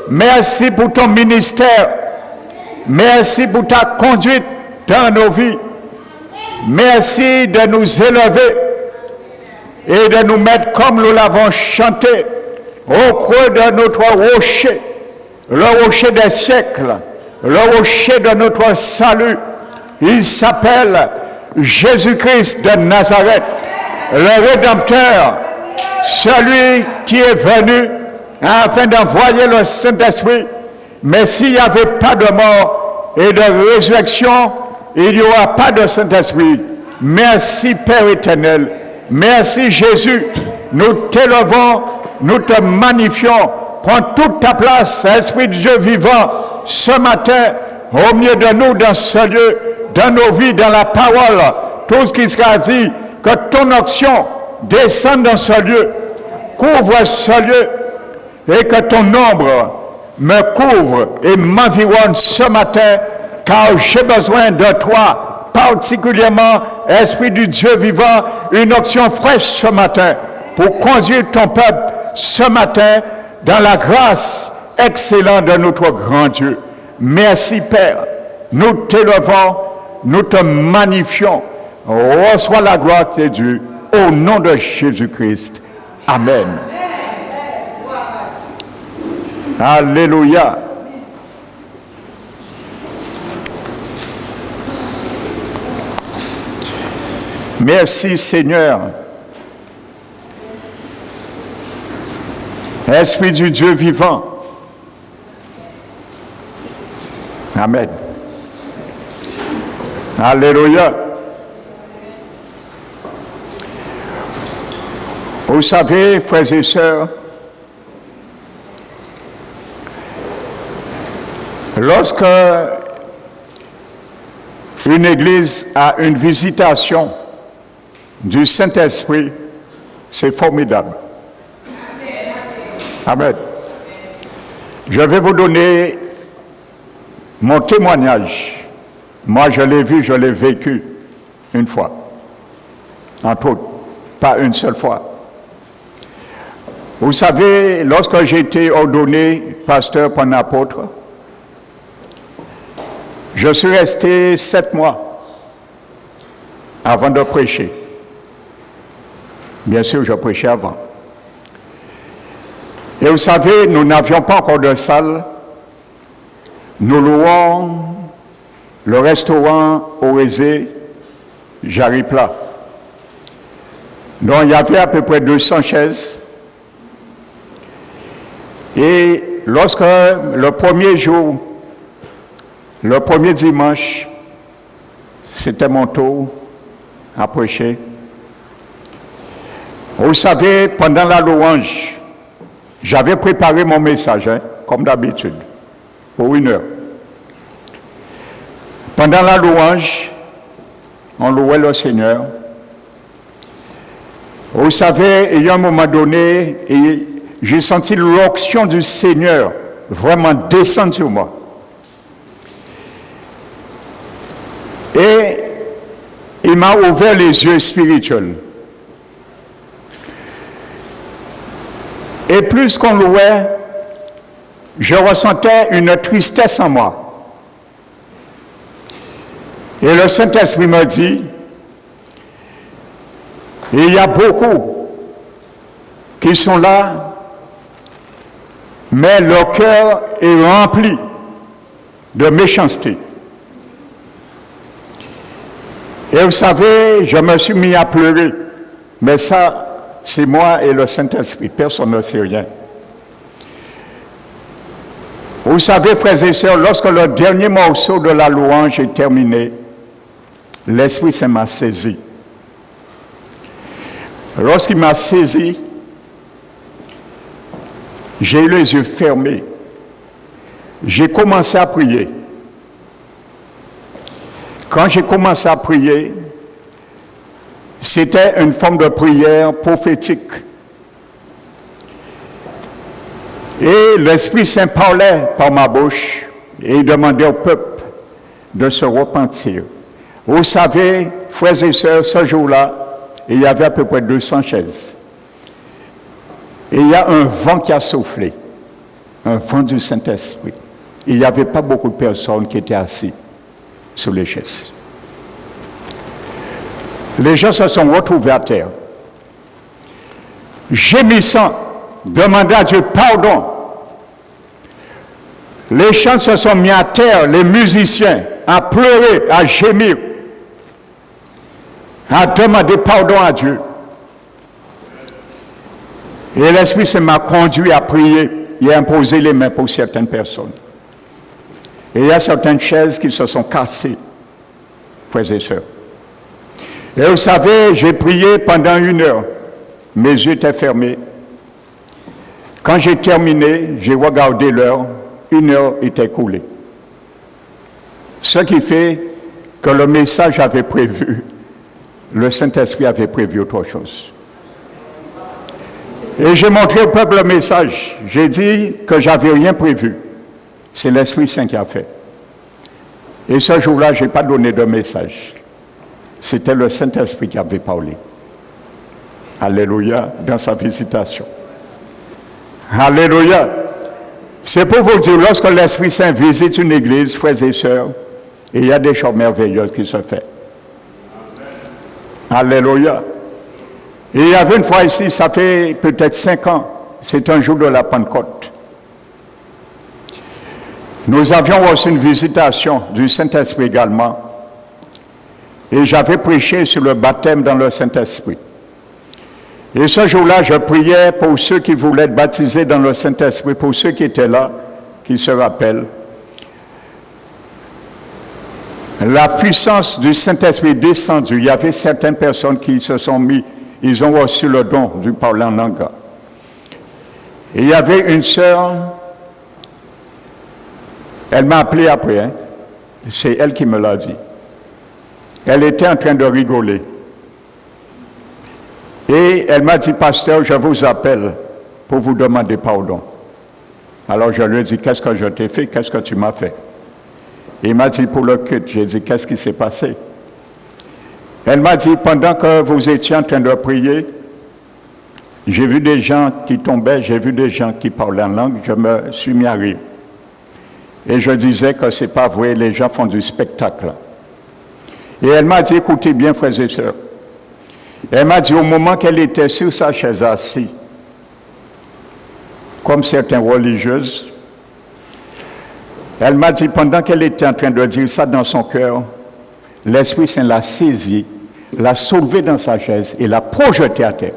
Merci pour ton ministère. Merci pour ta conduite dans nos vies. Merci de nous élever et de nous mettre comme nous l'avons chanté au creux de notre rocher, le rocher des siècles, le rocher de notre salut. Il s'appelle Jésus-Christ de Nazareth, le Rédempteur, celui qui est venu afin d'envoyer le Saint-Esprit. Mais s'il n'y avait pas de mort et de résurrection, il n'y aura pas de Saint-Esprit. Merci Père éternel. Merci Jésus. Nous t'élevons, nous te magnifions. Prends toute ta place, Esprit de Dieu vivant, ce matin, au milieu de nous, dans ce lieu, dans nos vies, dans la parole, tout ce qui sera dit, que ton onction descende dans ce lieu, couvre ce lieu, et que ton ombre me couvre et m'environne ce matin, car j'ai besoin de toi, particulièrement, Esprit du Dieu vivant, une onction fraîche ce matin, pour conduire ton peuple ce matin dans la grâce excellente de notre grand Dieu. Merci Père, nous t'élevons, nous te magnifions. Reçois la gloire de Dieu au nom de Jésus-Christ. Amen. Alléluia. Merci Seigneur. Esprit du Dieu vivant. Amen. Alléluia. Vous savez, frères et sœurs, lorsque une église a une visitation du Saint-Esprit, c'est formidable. Amen. Je vais vous donner mon témoignage. Moi, je l'ai vu, je l'ai vécu une fois. Entre autres, pas une seule fois. Vous savez, lorsque j'ai été ordonné pasteur par un apôtre, je suis resté 7 mois avant de prêcher. Bien sûr, je prêchais avant. Et vous savez, nous n'avions pas encore de salle. Nous louons le restaurant Orézé, Jarry-Plat. Donc, il y avait à peu près 200 chaises. Et lorsque le premier jour, le premier dimanche, c'était mon tour à prêcher. Vous savez, pendant la louange, j'avais préparé mon message, comme d'habitude, pour 1 heure. Pendant la louange, on louait le Seigneur. Vous savez, il y a un moment donné, j'ai senti l'onction du Seigneur vraiment descendre sur moi. Et il m'a ouvert les yeux spirituels. Et plus qu'on louait, je ressentais une tristesse en moi. Et le Saint-Esprit me dit, il y a beaucoup qui sont là, mais leur cœur est rempli de méchanceté. Et vous savez, je me suis mis à pleurer, mais ça, c'est moi et le Saint-Esprit, personne ne sait rien. Vous savez, frères et sœurs, lorsque le dernier morceau de la louange est terminé, l'Esprit Saint m'a saisi. Lorsqu'il m'a saisi, j'ai eu les yeux fermés. J'ai commencé à prier. Quand j'ai commencé à prier, c'était une forme de prière prophétique. Et l'Esprit Saint parlait par ma bouche et il demandait au peuple de se repentir. Vous savez, frères et sœurs, ce jour-là, il y avait à peu près 200 chaises. Et il y a un vent qui a soufflé. un vent du Saint-Esprit. Il n'y avait pas beaucoup de personnes qui étaient assises sur les chaises. Les gens se sont retrouvés à terre, gémissant, demandant à Dieu pardon. Les chants se sont mis à terre, les musiciens, à pleurer, à gémir, à demander pardon à Dieu. Et l'Esprit Saint m'a conduit à prier et à imposer les mains pour certaines personnes. Et il y a certaines chaises qui se sont cassées, frères et sœurs. Et vous savez, j'ai prié pendant 1 heure. Mes yeux étaient fermés. Quand j'ai terminé, j'ai regardé l'heure. 1 heure était écoulée. Ce qui fait que le message avait prévu, le Saint-Esprit avait prévu autre chose. Et j'ai montré au peuple le message. J'ai dit que j'avais rien prévu. C'est l'Esprit Saint qui a fait. Et ce jour-là, je n'ai pas donné de message. C'était le Saint-Esprit qui avait parlé. Alléluia, dans sa visitation. Alléluia. C'est pour vous dire, lorsque l'Esprit Saint visite une église, frères et sœurs, il y a des choses merveilleuses qui se font. Alléluia. Et il y avait une fois ici, ça fait peut-être 5 ans, c'est un jour de la Pentecôte. Nous avions reçu une visitation du Saint-Esprit également. Et j'avais prêché sur le baptême dans le Saint-Esprit. Et ce jour-là, je priais pour ceux qui voulaient être baptisés dans le Saint-Esprit, pour ceux qui étaient là, qui se rappellent. La puissance du Saint-Esprit est descendue. Il y avait certaines personnes qui se sont mis, ils ont reçu le don du parler en langue. Et il y avait une sœur, elle m'a appelé après, hein. C'est elle qui me l'a dit. Elle était en train de rigoler. Et elle m'a dit, pasteur, je vous appelle pour vous demander pardon. Alors je lui ai dit, qu'est-ce que je t'ai fait? Qu'est-ce que tu m'as fait? Et il m'a dit, pour le culte. J'ai dit, qu'est-ce qui s'est passé? Elle m'a dit, pendant que vous étiez en train de prier, j'ai vu des gens qui tombaient, j'ai vu des gens qui parlaient en langue, je me suis mis à rire. Et je disais que c'est pas vrai, les gens font du spectacle. Et elle m'a dit, écoutez bien, frères et sœurs. Elle m'a dit, au moment qu'elle était sur sa chaise assise, comme certaines religieuses, elle m'a dit, pendant qu'elle était en train de dire ça dans son cœur, l'Esprit Saint l'a saisie, l'a soulevée dans sa chaise et l'a projetée à terre.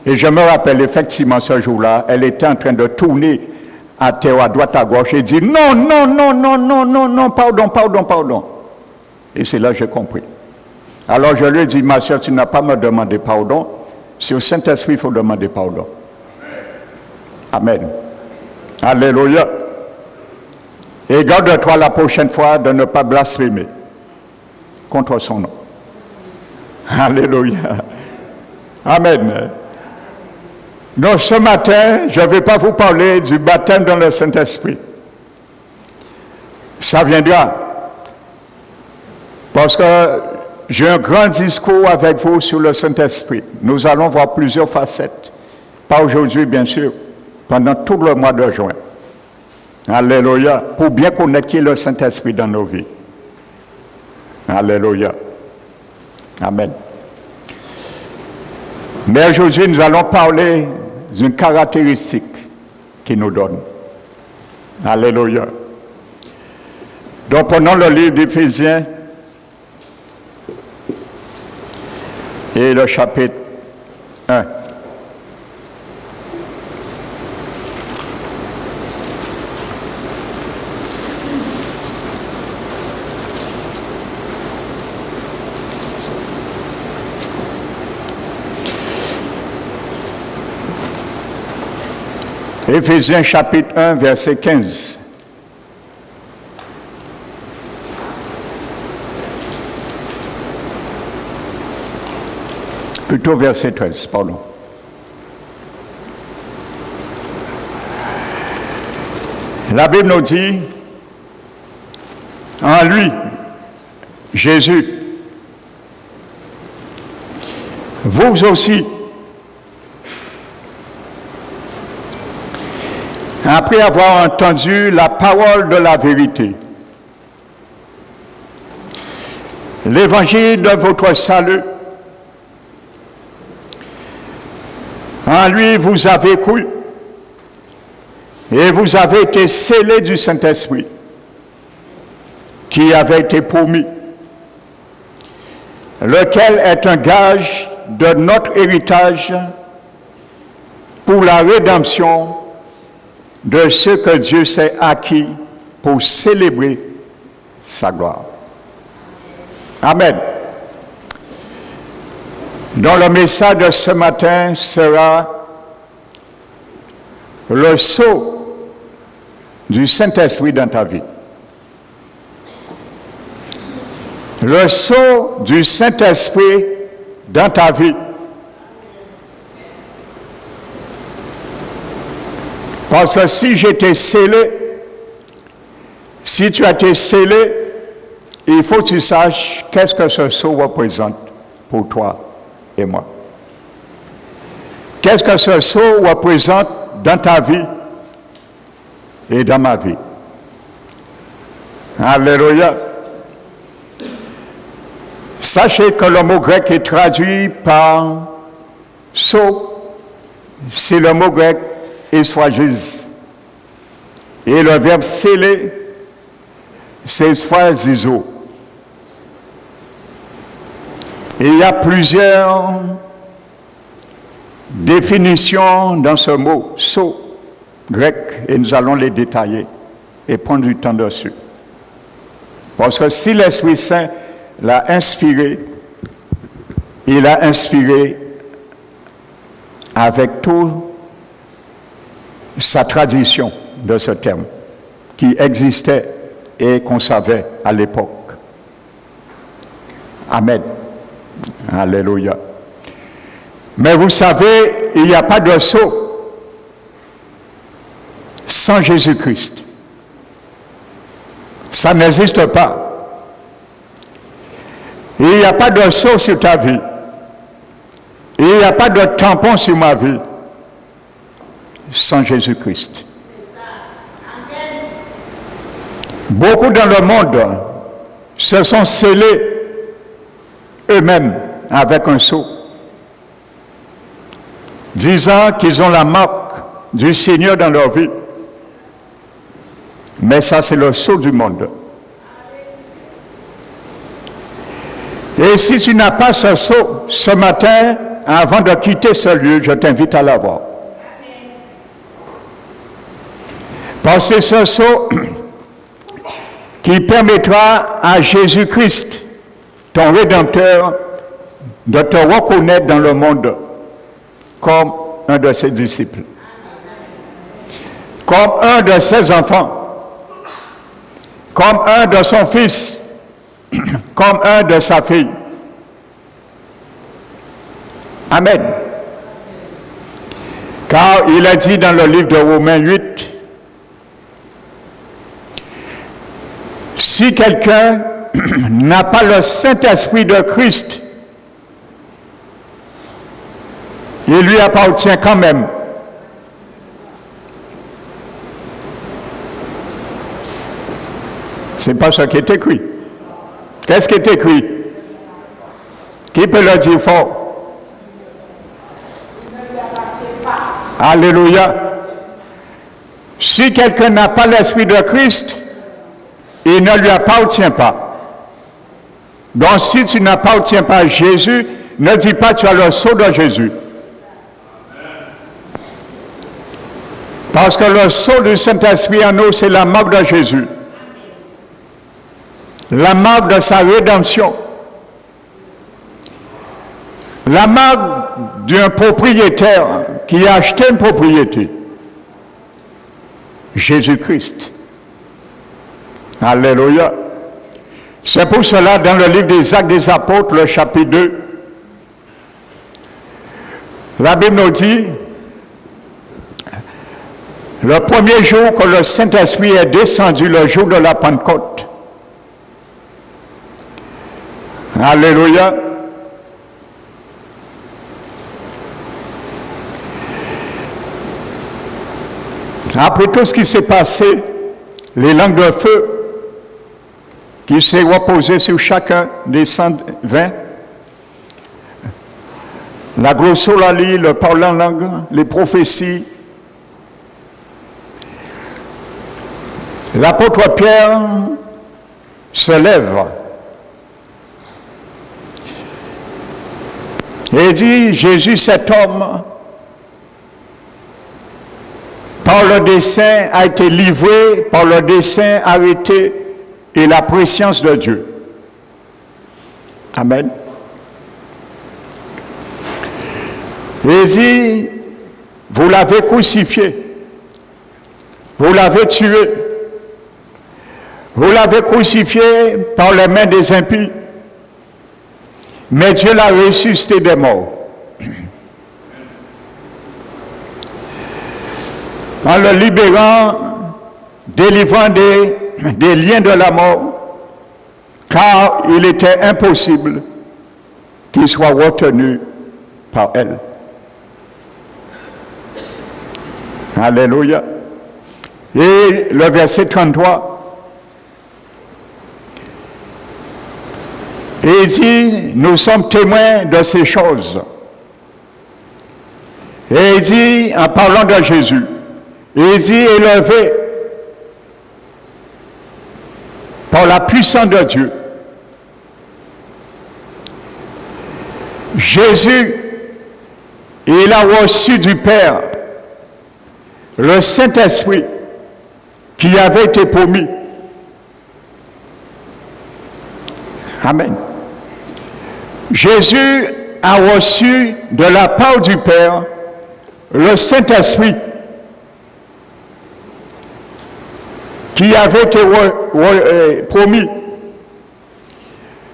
Et je me rappelle effectivement ce jour-là, elle était en train de tourner à terre, à droite, à gauche, et dit, non, non, non, non, non, non, non, pardon, pardon, pardon. Et c'est là que j'ai compris. Alors je lui ai dit, ma soeur, tu n'as pas à me demander pardon. C'est au Saint-Esprit qu'il faut demander pardon. Amen. Alléluia. Et garde-toi la prochaine fois de ne pas blasphémer contre son nom. Alléluia. Amen. Donc ce matin, je ne vais pas vous parler du baptême dans le Saint-Esprit. Ça viendra. Parce que j'ai un grand discours avec vous sur le Saint-Esprit. Nous allons voir plusieurs facettes. Pas aujourd'hui, bien sûr, pendant tout le mois de juin. Alléluia. Pour bien connaître qui est le Saint-Esprit dans nos vies. Alléluia. Amen. Mais aujourd'hui, nous allons parler d'une caractéristique qu'il nous donne. Alléluia. Donc, prenons le livre d'Éphésiens et le chapitre 1. Éphésiens chapitre 1, verset 15. Plutôt verset 13, pardon. La Bible nous dit, en lui, Jésus, vous aussi, après avoir entendu la parole de la vérité, l'évangile de votre salut. En lui, vous avez cru et vous avez été scellés du Saint-Esprit qui avait été promis, lequel est un gage de notre héritage pour la rédemption de ce que Dieu s'est acquis pour célébrer sa gloire. Amen. Donc le message de ce matin sera le sceau du Saint-Esprit dans ta vie. Le sceau du Saint-Esprit dans ta vie. Parce que si j'étais scellé, si tu as été scellé, il faut que tu saches qu'est-ce que ce sceau représente pour toi et moi. Qu'est-ce que ce sceau représente dans ta vie et dans ma vie. Alléluia. Sachez que le mot grec est traduit par sceau, c'est le mot grec esphragiz. Et le verbe sceller, c'est esphragizo. Et il y a plusieurs définitions dans ce mot sceau grec, et nous allons les détailler et prendre du temps dessus. Parce que si l'Esprit Saint l'a inspiré, il l'a inspiré avec toute sa tradition de ce terme qui existait et qu'on savait à l'époque. Amen. Alléluia. Mais vous savez, il n'y a pas de sceau sans Jésus-Christ. Ça n'existe pas. Il n'y a pas de sceau sur ta vie. Il n'y a pas de tampon sur ma vie sans Jésus-Christ. Beaucoup dans le monde se sont scellés eux-mêmes avec un sceau, disant qu'ils ont la marque du Seigneur dans leur vie. Mais ça, c'est le sceau du monde. Et si tu n'as pas ce sceau, ce matin, avant de quitter ce lieu, je t'invite à l'avoir. Parce que ce sceau qui permettra à Jésus-Christ, ton Rédempteur, de te reconnaître dans le monde comme un de ses disciples, comme un de ses enfants, comme un de son fils, comme un de sa fille. Amen. Car il a dit dans le livre de Romains 8, si quelqu'un n'a pas le Saint-Esprit de Christ, il lui appartient quand même. Ce n'est pas ce qui est écrit. Qu'est-ce qui est écrit? Qui peut le dire fort? Alléluia. Si quelqu'un n'a pas l'Esprit de Christ, il ne lui appartient pas. Donc si tu n'appartiens pas à Jésus, ne dis pas tu as le sceau de Jésus. Parce que le sceau du Saint-Esprit en nous, c'est la marque de Jésus. La marque de sa rédemption. La marque d'un propriétaire qui a acheté une propriété. Jésus-Christ. Alléluia. C'est pour cela, dans le livre des Actes des Apôtres, le chapitre 2, la Bible nous dit, le premier jour que le Saint-Esprit est descendu, le jour de la Pentecôte. Alléluia. Après tout ce qui s'est passé, les langues de feu qui s'est reposé sur chacun des 120, la glossolalie, le parler en langue, les prophéties. L'apôtre Pierre se lève et dit, Jésus, cet homme, par le dessein, a été livré, par le dessein arrêté, et la préscience de Dieu. Amen. Il dit, vous l'avez crucifié, vous l'avez tué, vous l'avez crucifié par les mains des impies, mais Dieu l'a ressuscité des morts. En le libérant, délivrant des liens de la mort, car il était impossible qu'il soit retenu par elle. Alléluia. Et le verset 33, il dit, nous sommes témoins de ces choses. Et il dit, en parlant de Jésus, il dit, élevé par la puissance de Dieu. Jésus, il a reçu du Père le Saint-Esprit qui avait été promis. Amen. Jésus a reçu de la part du Père le Saint-Esprit qui avait été promis.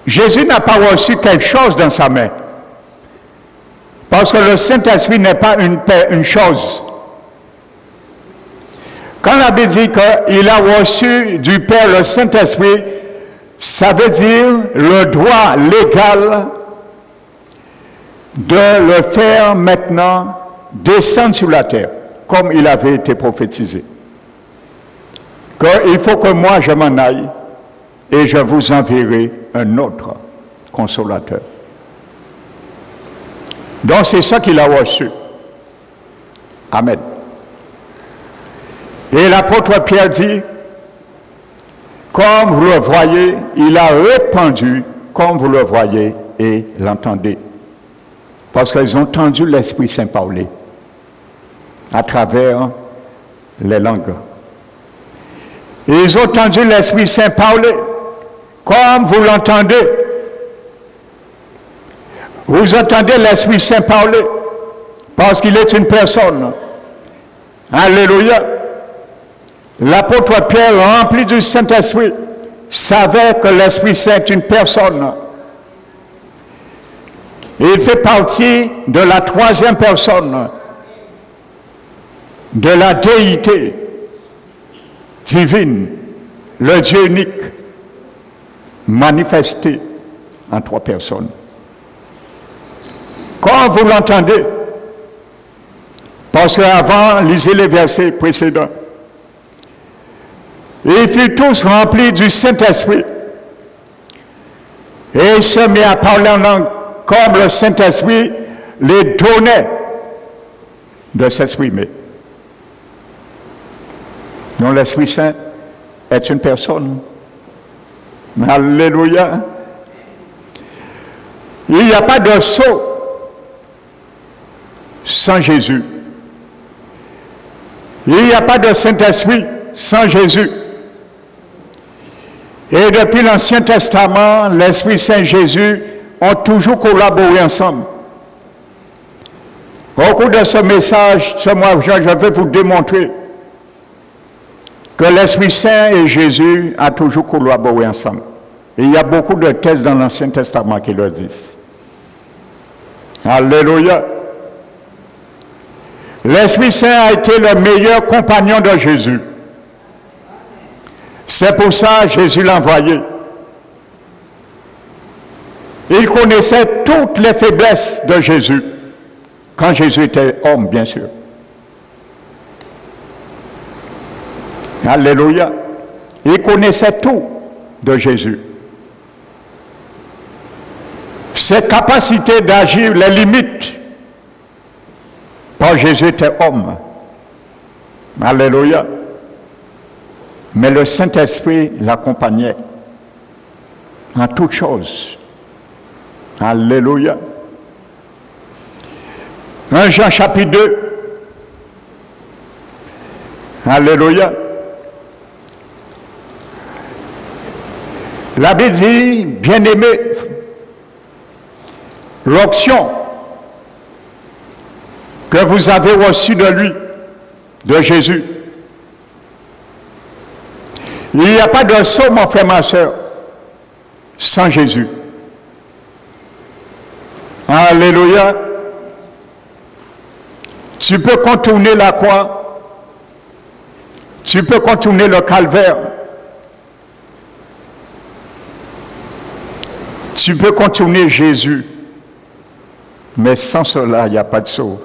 Jésus n'a pas reçu quelque chose dans sa main. Parce que le Saint-Esprit n'est pas une chose. Quand la Bible dit qu'il a reçu du Père le Saint-Esprit, ça veut dire le droit légal de le faire maintenant descendre sur la terre, comme il avait été prophétisé. Il faut que moi je m'en aille et je vous enverrai un autre consolateur. Donc c'est ça qu'il a reçu. Amen. Et l'apôtre Pierre dit, comme vous le voyez, il a répandu, comme vous le voyez et l'entendez. Parce qu'ils ont entendu l'Esprit Saint parler à travers les langues. Ils ont entendu l'Esprit Saint parler, comme vous l'entendez. Vous entendez l'Esprit Saint parler, parce qu'il est une personne. Alléluia. L'apôtre Pierre, rempli du Saint-Esprit, savait que l'Esprit Saint est une personne. Il fait partie de la troisième personne de la déité divine, le Dieu unique, manifesté en trois personnes. Quand vous l'entendez, parce qu'avant, lisez les versets précédents, ils furent tous remplis du Saint-Esprit et ils se mirent à parler en langue comme le Saint-Esprit les donnait de s'exprimer. Donc l'Esprit Saint est une personne. Alléluia. Il n'y a pas de sceau sans Jésus. Il n'y a pas de Saint-Esprit sans Jésus. Et depuis l'Ancien Testament, l'Esprit Saint et Jésus ont toujours collaboré ensemble. Au cours de ce message, ce mois, je vais vous démontrer que l'Esprit Saint et Jésus ont toujours collaboré ensemble. Et il y a beaucoup de thèses dans l'Ancien Testament qui le disent. Alléluia. L'Esprit Saint a été le meilleur compagnon de Jésus. C'est pour ça que Jésus l'a envoyé. Il connaissait toutes les faiblesses de Jésus, quand Jésus était homme, bien sûr. Alléluia. Il connaissait tout de Jésus. Ses capacités d'agir, les limites. Quand Jésus était homme. Alléluia. Mais le Saint-Esprit l'accompagnait en toutes choses. Alléluia. 1 Jean chapitre 2. Alléluia. La Bible dit, bien-aimé, l'onction que vous avez reçue de lui, de Jésus. Il n'y a pas de saut, mon frère, ma soeur, sans Jésus. Alléluia. Tu peux contourner la croix. Tu peux contourner le calvaire. Tu peux contourner Jésus. Mais sans cela, il n'y a pas de saut.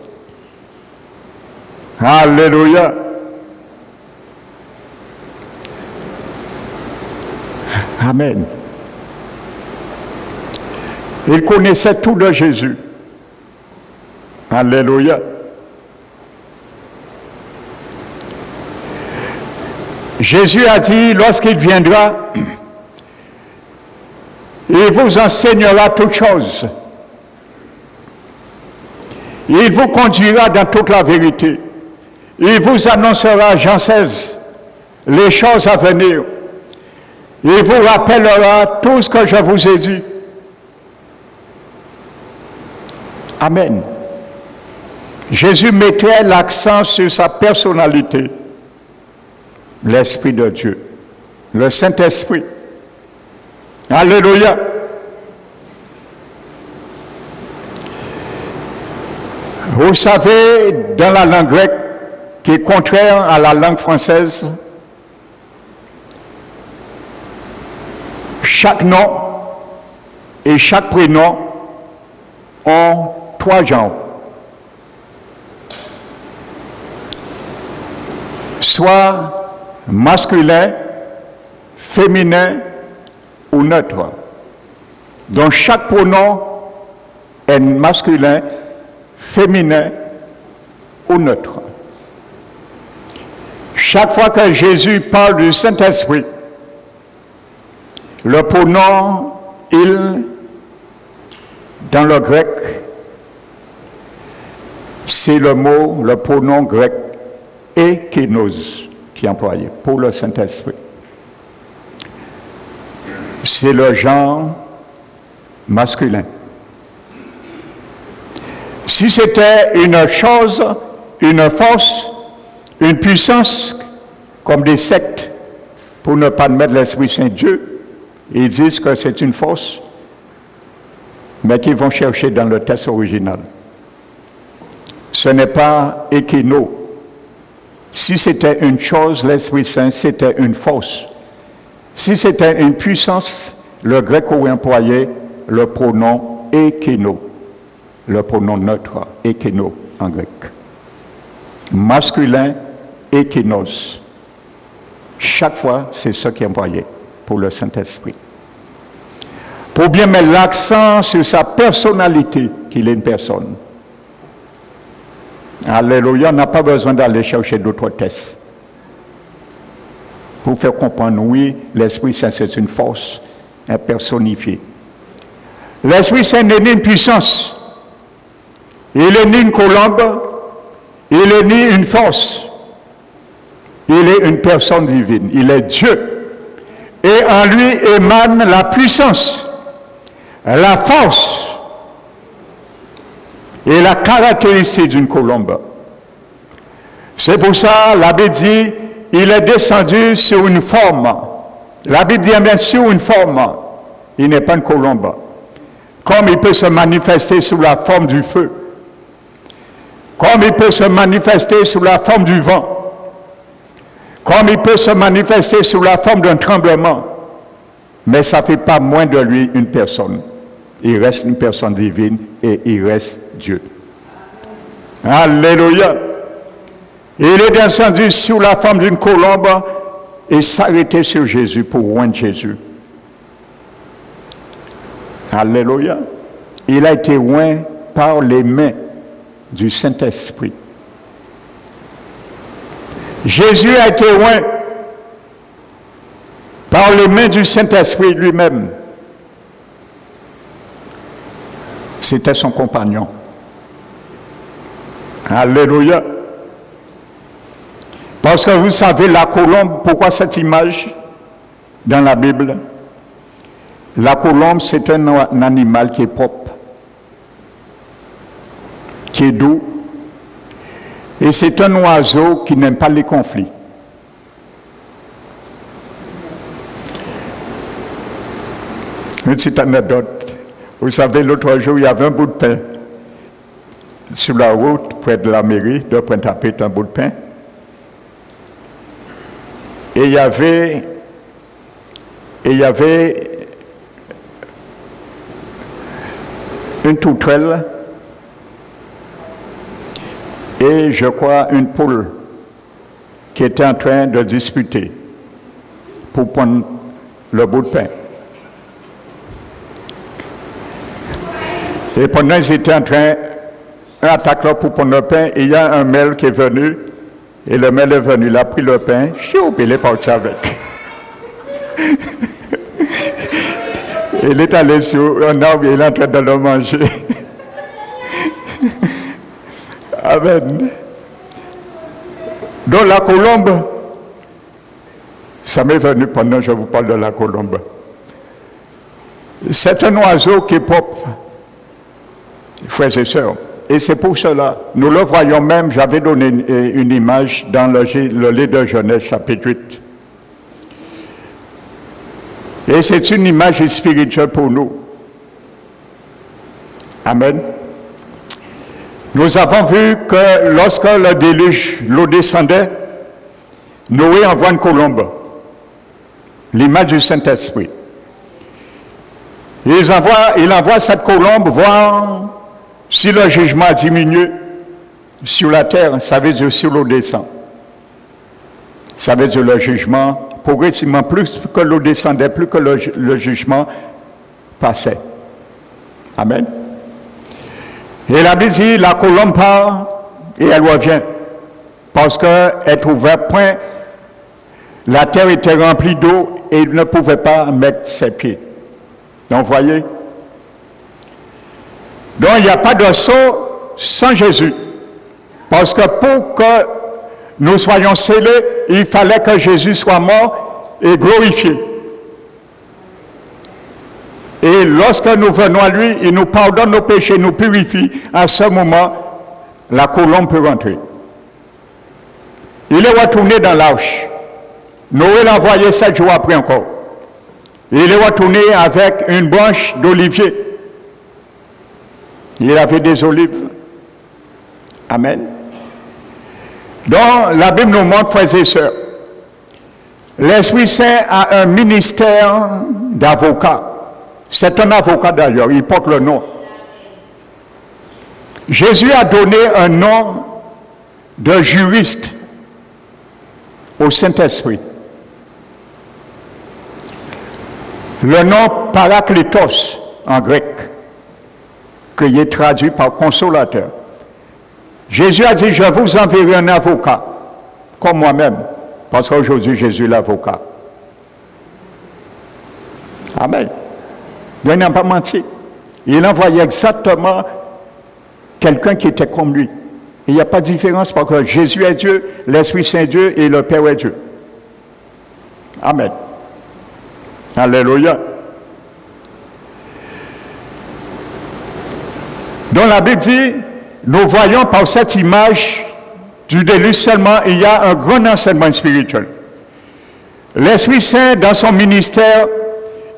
Alléluia. Amen. Il connaissait tout de Jésus. Alléluia. Jésus a dit, lorsqu'il viendra, il vous enseignera toutes choses. Il vous conduira dans toute la vérité. Il vous annoncera, Jean 16, les choses à venir. Il vous rappellera tout ce que je vous ai dit. Amen. Jésus mettait l'accent sur sa personnalité. L'Esprit de Dieu. Le Saint-Esprit. Alléluia. Vous savez, dans la langue grecque, qui est contraire à la langue française, chaque nom et chaque prénom ont 3 genres. Soit masculin, féminin ou neutre. Donc chaque pronom est masculin, féminin ou neutre. Chaque fois que Jésus parle du Saint-Esprit, le pronom « il » dans le grec, c'est le mot, le pronom grec « ekenos » qui est employé pour le Saint-Esprit. C'est le genre masculin. Si c'était une chose, une force, une puissance, comme des sectes, pour ne pas mettre l'Esprit Saint Dieu, ils disent que c'est une force, mais qu'ils vont chercher dans le texte original. Ce n'est pas équino. Si c'était une chose, l'Esprit Saint, c'était une force. Si c'était une puissance, le grec aurait employé le pronom équino, le pronom neutre, équino en grec. Masculin, équinos. Chaque fois, c'est ce qui est employé pour le Saint-Esprit. Pour bien mettre l'accent sur sa personnalité, qu'il est une personne. Alléluia, on n'a pas besoin d'aller chercher d'autres tests. Pour faire comprendre, oui, l'Esprit Saint, c'est une force personnifiée. L'Esprit Saint n'est ni une puissance, il n'est ni une colombe, il n'est ni une force. Il est une personne divine, il est Dieu. Et en lui émane la puissance, la force et la caractéristique d'une colombe. C'est pour ça, la Bible dit, il est descendu sur une forme. La Bible dit bien sur une forme. Il n'est pas une colombe. Comme il peut se manifester sous la forme du feu. Comme il peut se manifester sous la forme du vent. Comme il peut se manifester sous la forme d'un tremblement. Mais ça ne fait pas moins de lui une personne. Il reste une personne divine et il reste Dieu. Alléluia. Il est descendu sous la forme d'une colombe et s'arrêter sur Jésus pour rendre Jésus. Alléluia. Il a été oint par les mains du Saint-Esprit. Jésus a été oint par les mains du Saint-Esprit lui-même. C'était son compagnon. Alléluia. Parce que vous savez, la colombe, pourquoi cette image dans la Bible? La colombe, c'est un animal qui est propre, qui est doux, et c'est un oiseau qui n'aime pas les conflits. Une petite anecdote. Vous savez, l'autre jour, il y avait un bout de pain sur la route près de la mairie de Pointe-à-Pitre, un bout de pain. Et il y avait une tourterelle et je crois une poule qui était en train de disputer pour prendre le bout de pain. Et pendant qu'ils étaient en train, un attaque là pour prendre le pain, et il y a un mâle qui est venu, et le mâle est venu, il a pris le pain, choup, il est parti avec. Il est allé sur un arbre et il est en train de le manger. Amen. Donc la colombe, ça m'est venu pendant que je vous parle de la colombe. C'est un oiseau qui est propre, frères et sœurs. Et c'est pour cela, nous le voyons même, j'avais donné une image dans le livre de Genèse, chapitre 8. Et c'est une image spirituelle pour nous. Amen. Nous avons vu que lorsque le déluge, l'eau descendait, Noé envoie une colombe, l'image du Saint-Esprit. Il envoie cette colombe voir si le jugement a diminué sur la terre, ça veut dire sur l'eau descend. Ça veut dire le jugement, progressivement, plus que l'eau descendait, plus que le jugement passait. Amen. Et la Bible dit, la colombe part et elle revient. Parce qu'elle trouvait point, la terre était remplie d'eau et il ne pouvait pas mettre ses pieds. Donc, vous voyez? Donc, il n'y a pas de saut sans Jésus. Parce que pour que nous soyons scellés, il fallait que Jésus soit mort et glorifié. Et lorsque nous venons à lui, il nous pardonne nos péchés, nous purifie. À ce moment, la colombe peut rentrer. Il est retourné dans l'arche. Noé l'a envoyé 7 jours après encore. Il est retourné avec une branche d'olivier. Il avait des olives. Amen. Donc, la Bible nous montre, frères et sœurs, l'Esprit Saint a un ministère d'avocat. C'est un avocat d'ailleurs, il porte le nom. Jésus a donné un nom de juriste au Saint-Esprit. Le nom Parakletos en grec, qui est traduit par consolateur. Jésus a dit, je vous enverrai un avocat, comme moi-même, parce qu'aujourd'hui Jésus est l'avocat. Amen. Il n'a pas menti. Il envoyait exactement quelqu'un qui était comme lui. Il n'y a pas de différence parce que Jésus est Dieu, l'Esprit Saint est Dieu et le Père est Dieu. Amen. Alléluia. Donc la Bible dit, nous voyons par cette image du déluge seulement, il y a un grand enseignement spirituel. L'Esprit Saint, dans son ministère,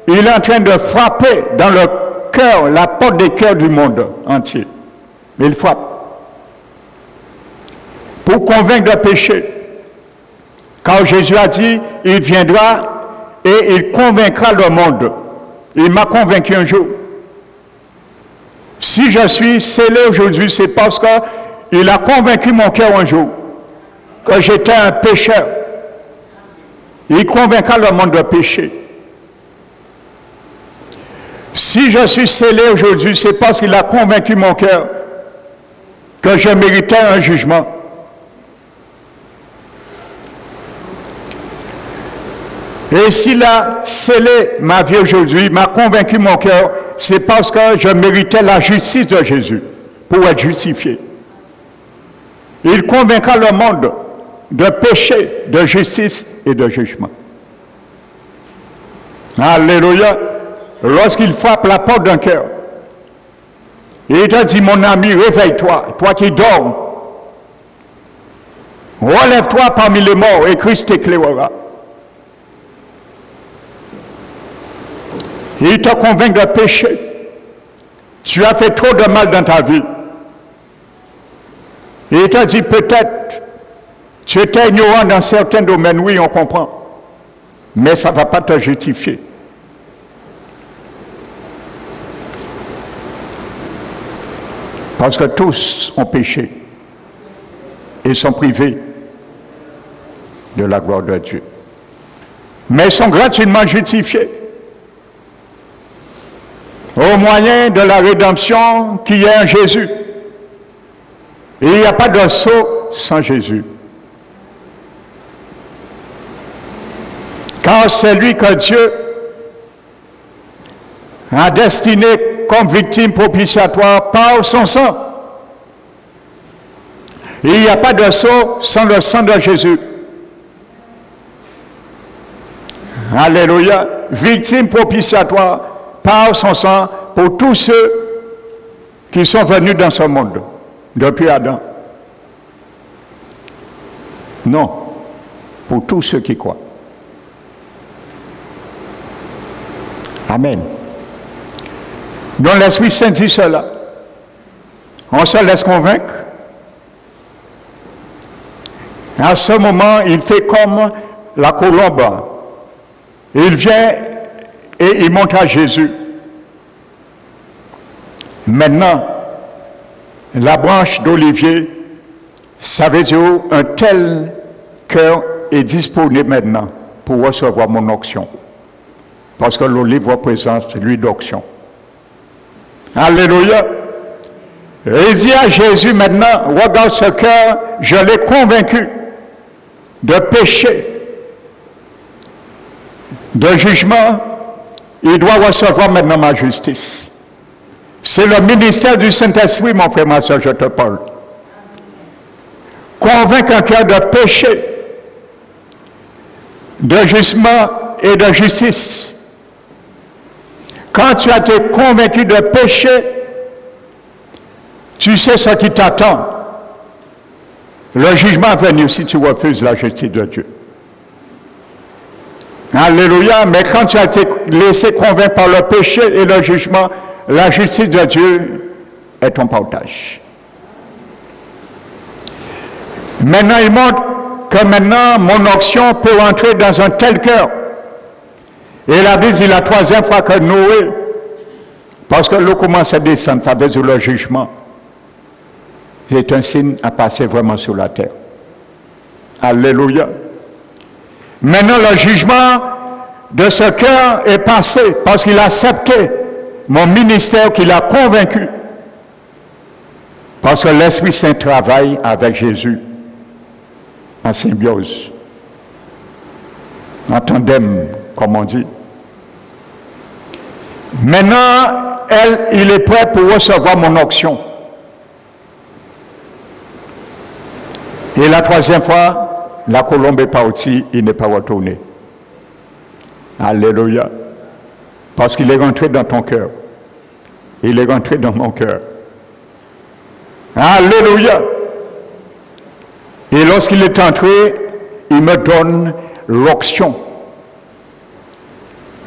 il est en train de frapper dans le cœur, la porte des cœurs du monde entier. Il frappe. Pour convaincre de péché. Car Jésus a dit, il viendra et il convaincra le monde. Il m'a convaincu un jour. Si je suis scellé aujourd'hui, c'est parce qu'il a convaincu mon cœur un jour que j'étais un pécheur. Il convaincra le monde de péché. Si je suis scellé aujourd'hui, c'est parce qu'il a convaincu mon cœur que je méritais un jugement. Et s'il a scellé ma vie aujourd'hui, m'a convaincu mon cœur, c'est parce que je méritais la justice de Jésus pour être justifié. Il convaincra le monde de péché, de justice et de jugement. Alléluia. Lorsqu'il frappe la porte d'un cœur, il te dit, mon ami, réveille-toi, toi qui dors. Relève-toi parmi les morts et Christ t'éclairera. Il te convainc de péché. Tu as fait trop de mal dans ta vie. Il te dit, peut-être, tu étais ignorant dans certains domaines, oui, on comprend. Mais ça ne va pas te justifier. Parce que tous ont péché et sont privés de la gloire de Dieu. Mais ils sont gratuitement justifiés au moyen de la rédemption qui est en Jésus. Et il n'y a pas de sceau sans Jésus. Car c'est lui que Dieu a destiné comme victime propitiatoire par son sang. Et il n'y a pas de sceau sans le sang de Jésus. Alléluia. Victime propitiatoire par son sang pour tous ceux qui sont venus dans ce monde depuis Adam. Non, pour tous ceux qui croient. Amen. Donc l'Esprit Saint dit cela. On se laisse convaincre. À ce moment, il fait comme la colombe. Il vient et il montre à Jésus. Maintenant, la branche d'olivier, ça veut dire un tel cœur est disponible maintenant pour recevoir mon onction. Parce que l'olive représente l'huile d'onction. Alléluia. Et il dit à Jésus maintenant, regarde ce cœur, je l'ai convaincu de péché, de jugement, il doit recevoir maintenant ma justice. C'est le ministère du Saint-Esprit, mon frère, ma soeur, je te parle. Convaincre un cœur de péché, de jugement et de justice. Quand tu as été convaincu de péché, tu sais ce qui t'attend. Le jugement va venir si tu refuses la justice de Dieu. Alléluia. Mais quand tu as été laissé convaincre par le péché et le jugement, la justice de Dieu est ton partage. Maintenant, il montre que maintenant, mon onction peut entrer dans un tel cœur. Et la Bible dit la troisième fois que Noé, parce que l'eau commence à descendre, ça veut dire le jugement. C'est un signe à passer vraiment sur la terre. Alléluia. Maintenant, le jugement de ce cœur est passé parce qu'il a accepté mon ministère qu'il a convaincu. Parce que l'Esprit Saint travaille avec Jésus en symbiose, en tandem, comme on dit. Maintenant, il est prêt pour recevoir mon onction. Et la troisième fois, la colombe est partie, il n'est pas retourné. Alléluia. Parce qu'il est rentré dans ton cœur. Il est rentré dans mon cœur. Alléluia. Et lorsqu'il est entré, il me donne l'onction.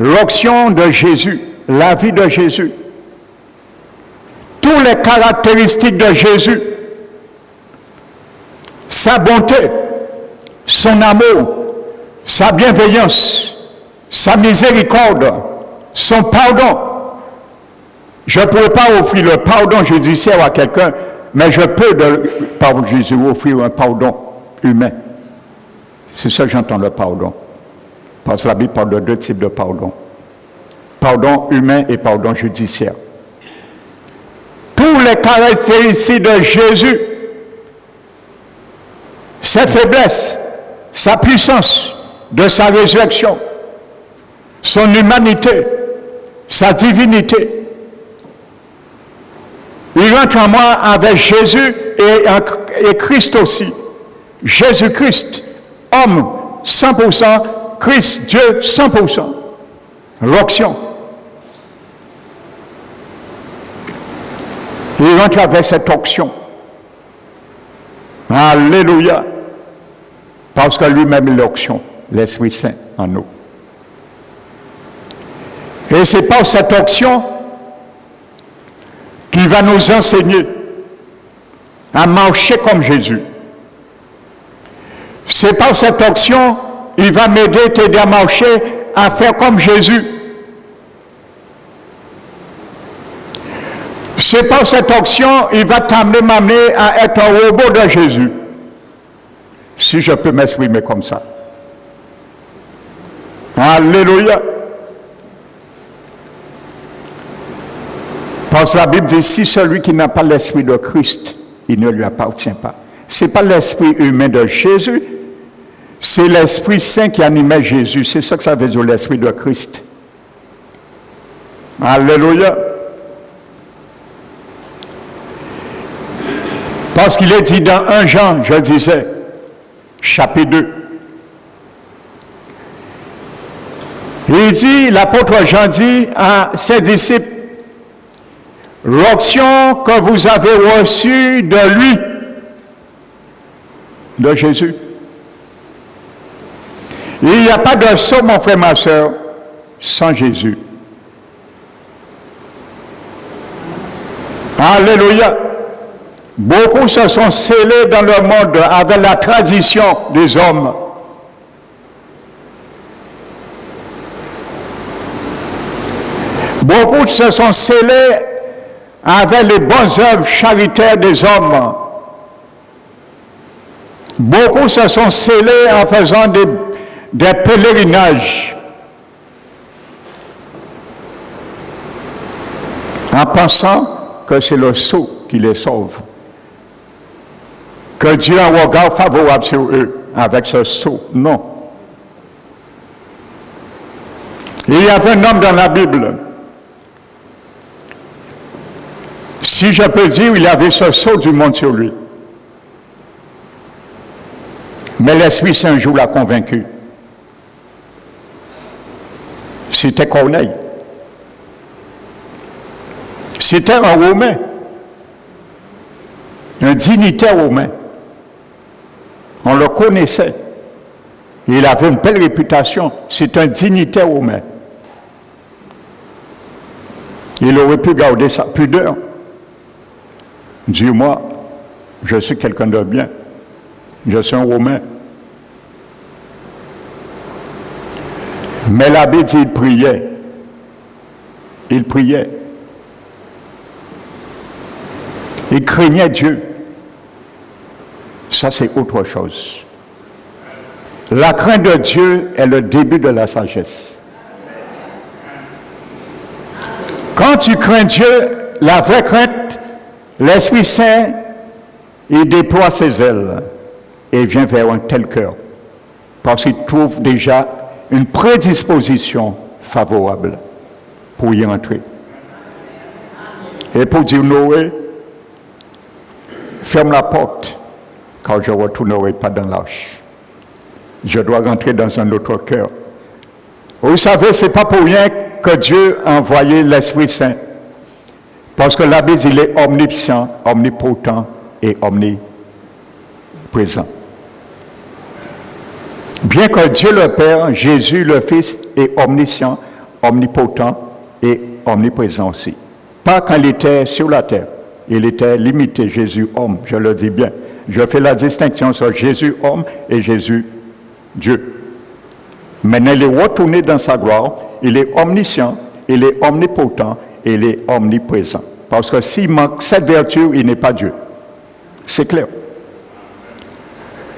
L'onction de Jésus, la vie de Jésus. Toutes les caractéristiques de Jésus. Sa bonté, son amour, sa bienveillance, sa miséricorde, son pardon. Je ne pourrais pas offrir le pardon judiciaire à quelqu'un, mais je peux, par Jésus, offrir un pardon humain. C'est ça que j'entends, le pardon. Parce que la Bible parle de deux types de pardon. Pardon humain et pardon judiciaire. Tous les caractéristiques de Jésus, sa faiblesse, sa puissance, de sa résurrection, son humanité, sa divinité, il rentre en moi avec Jésus et Christ aussi. Jésus-Christ, homme 100%, Christ, Dieu 100%. L'onction. Il rentre avec cette onction. Alléluia. Parce que lui-même est l'onction, l'Esprit Saint en nous. Et c'est par cette onction qu'il va nous enseigner à marcher comme Jésus. C'est par cette onction qu'il va m'aider, t'aider à marcher, à faire comme Jésus. C'est par cette onction qu'il va m'amener à être un robot de Jésus. Si je peux m'exprimer comme ça. Alléluia. Parce que la Bible dit, si celui qui n'a pas l'esprit de Christ, il ne lui appartient pas. Ce n'est pas l'esprit humain de Jésus, c'est l'Esprit Saint qui animait Jésus. C'est ça que ça veut dire, l'esprit de Christ. Alléluia. Parce qu'il est dit dans 1 Jean, je disais, chapitre 2. Il dit, l'apôtre Jean dit à ses disciples, l'onction que vous avez reçue de lui, de Jésus. Il n'y a pas de saut, mon frère, ma soeur, sans Jésus. Alléluia. Beaucoup se sont scellés dans le monde avec la tradition des hommes. Beaucoup se sont scellés avec les bonnes œuvres charitaires des hommes. Beaucoup se sont scellés en faisant des pèlerinages, en pensant que c'est le sceau qui les sauve. Que Dieu a un regard favorable sur eux avec ce sceau. Non. Il y avait un homme dans la Bible. Si je peux dire, il avait ce sceau du monde sur lui. Mais l'Esprit Saint un jour l'a convaincu. C'était Corneille. C'était un Romain. Un dignitaire romain. On le connaissait. Il avait une belle réputation. C'est un dignitaire romain. Il aurait pu garder sa pudeur. Dis-moi, je suis quelqu'un de bien. Je suis un Romain. Mais l'abbé dit, il priait. Il priait. Il craignait Dieu. Ça, c'est autre chose. La crainte de Dieu est le début de la sagesse. Quand tu crains Dieu, la vraie crainte, l'Esprit Saint, il déploie ses ailes et vient vers un tel cœur. Parce qu'il trouve déjà une prédisposition favorable pour y entrer. Et pour dire, Noé, ferme la porte, car je ne retournerai pas dans l'arche. Je dois rentrer dans un autre cœur. Vous savez, ce n'est pas pour rien que Dieu a envoyé l'Esprit Saint. Parce que la Bible, il est omniscient, omnipotent et omniprésent. Bien que Dieu le Père, Jésus le Fils est omniscient, omnipotent et omniprésent aussi. Pas quand il était sur la terre. Il était limité, Jésus homme, je le dis bien. Je fais la distinction entre Jésus homme et Jésus Dieu. Maintenant, il est retourné dans sa gloire, il est omniscient, il est omnipotent et il est omniprésent. Parce que s'il manque cette vertu, il n'est pas Dieu. C'est clair.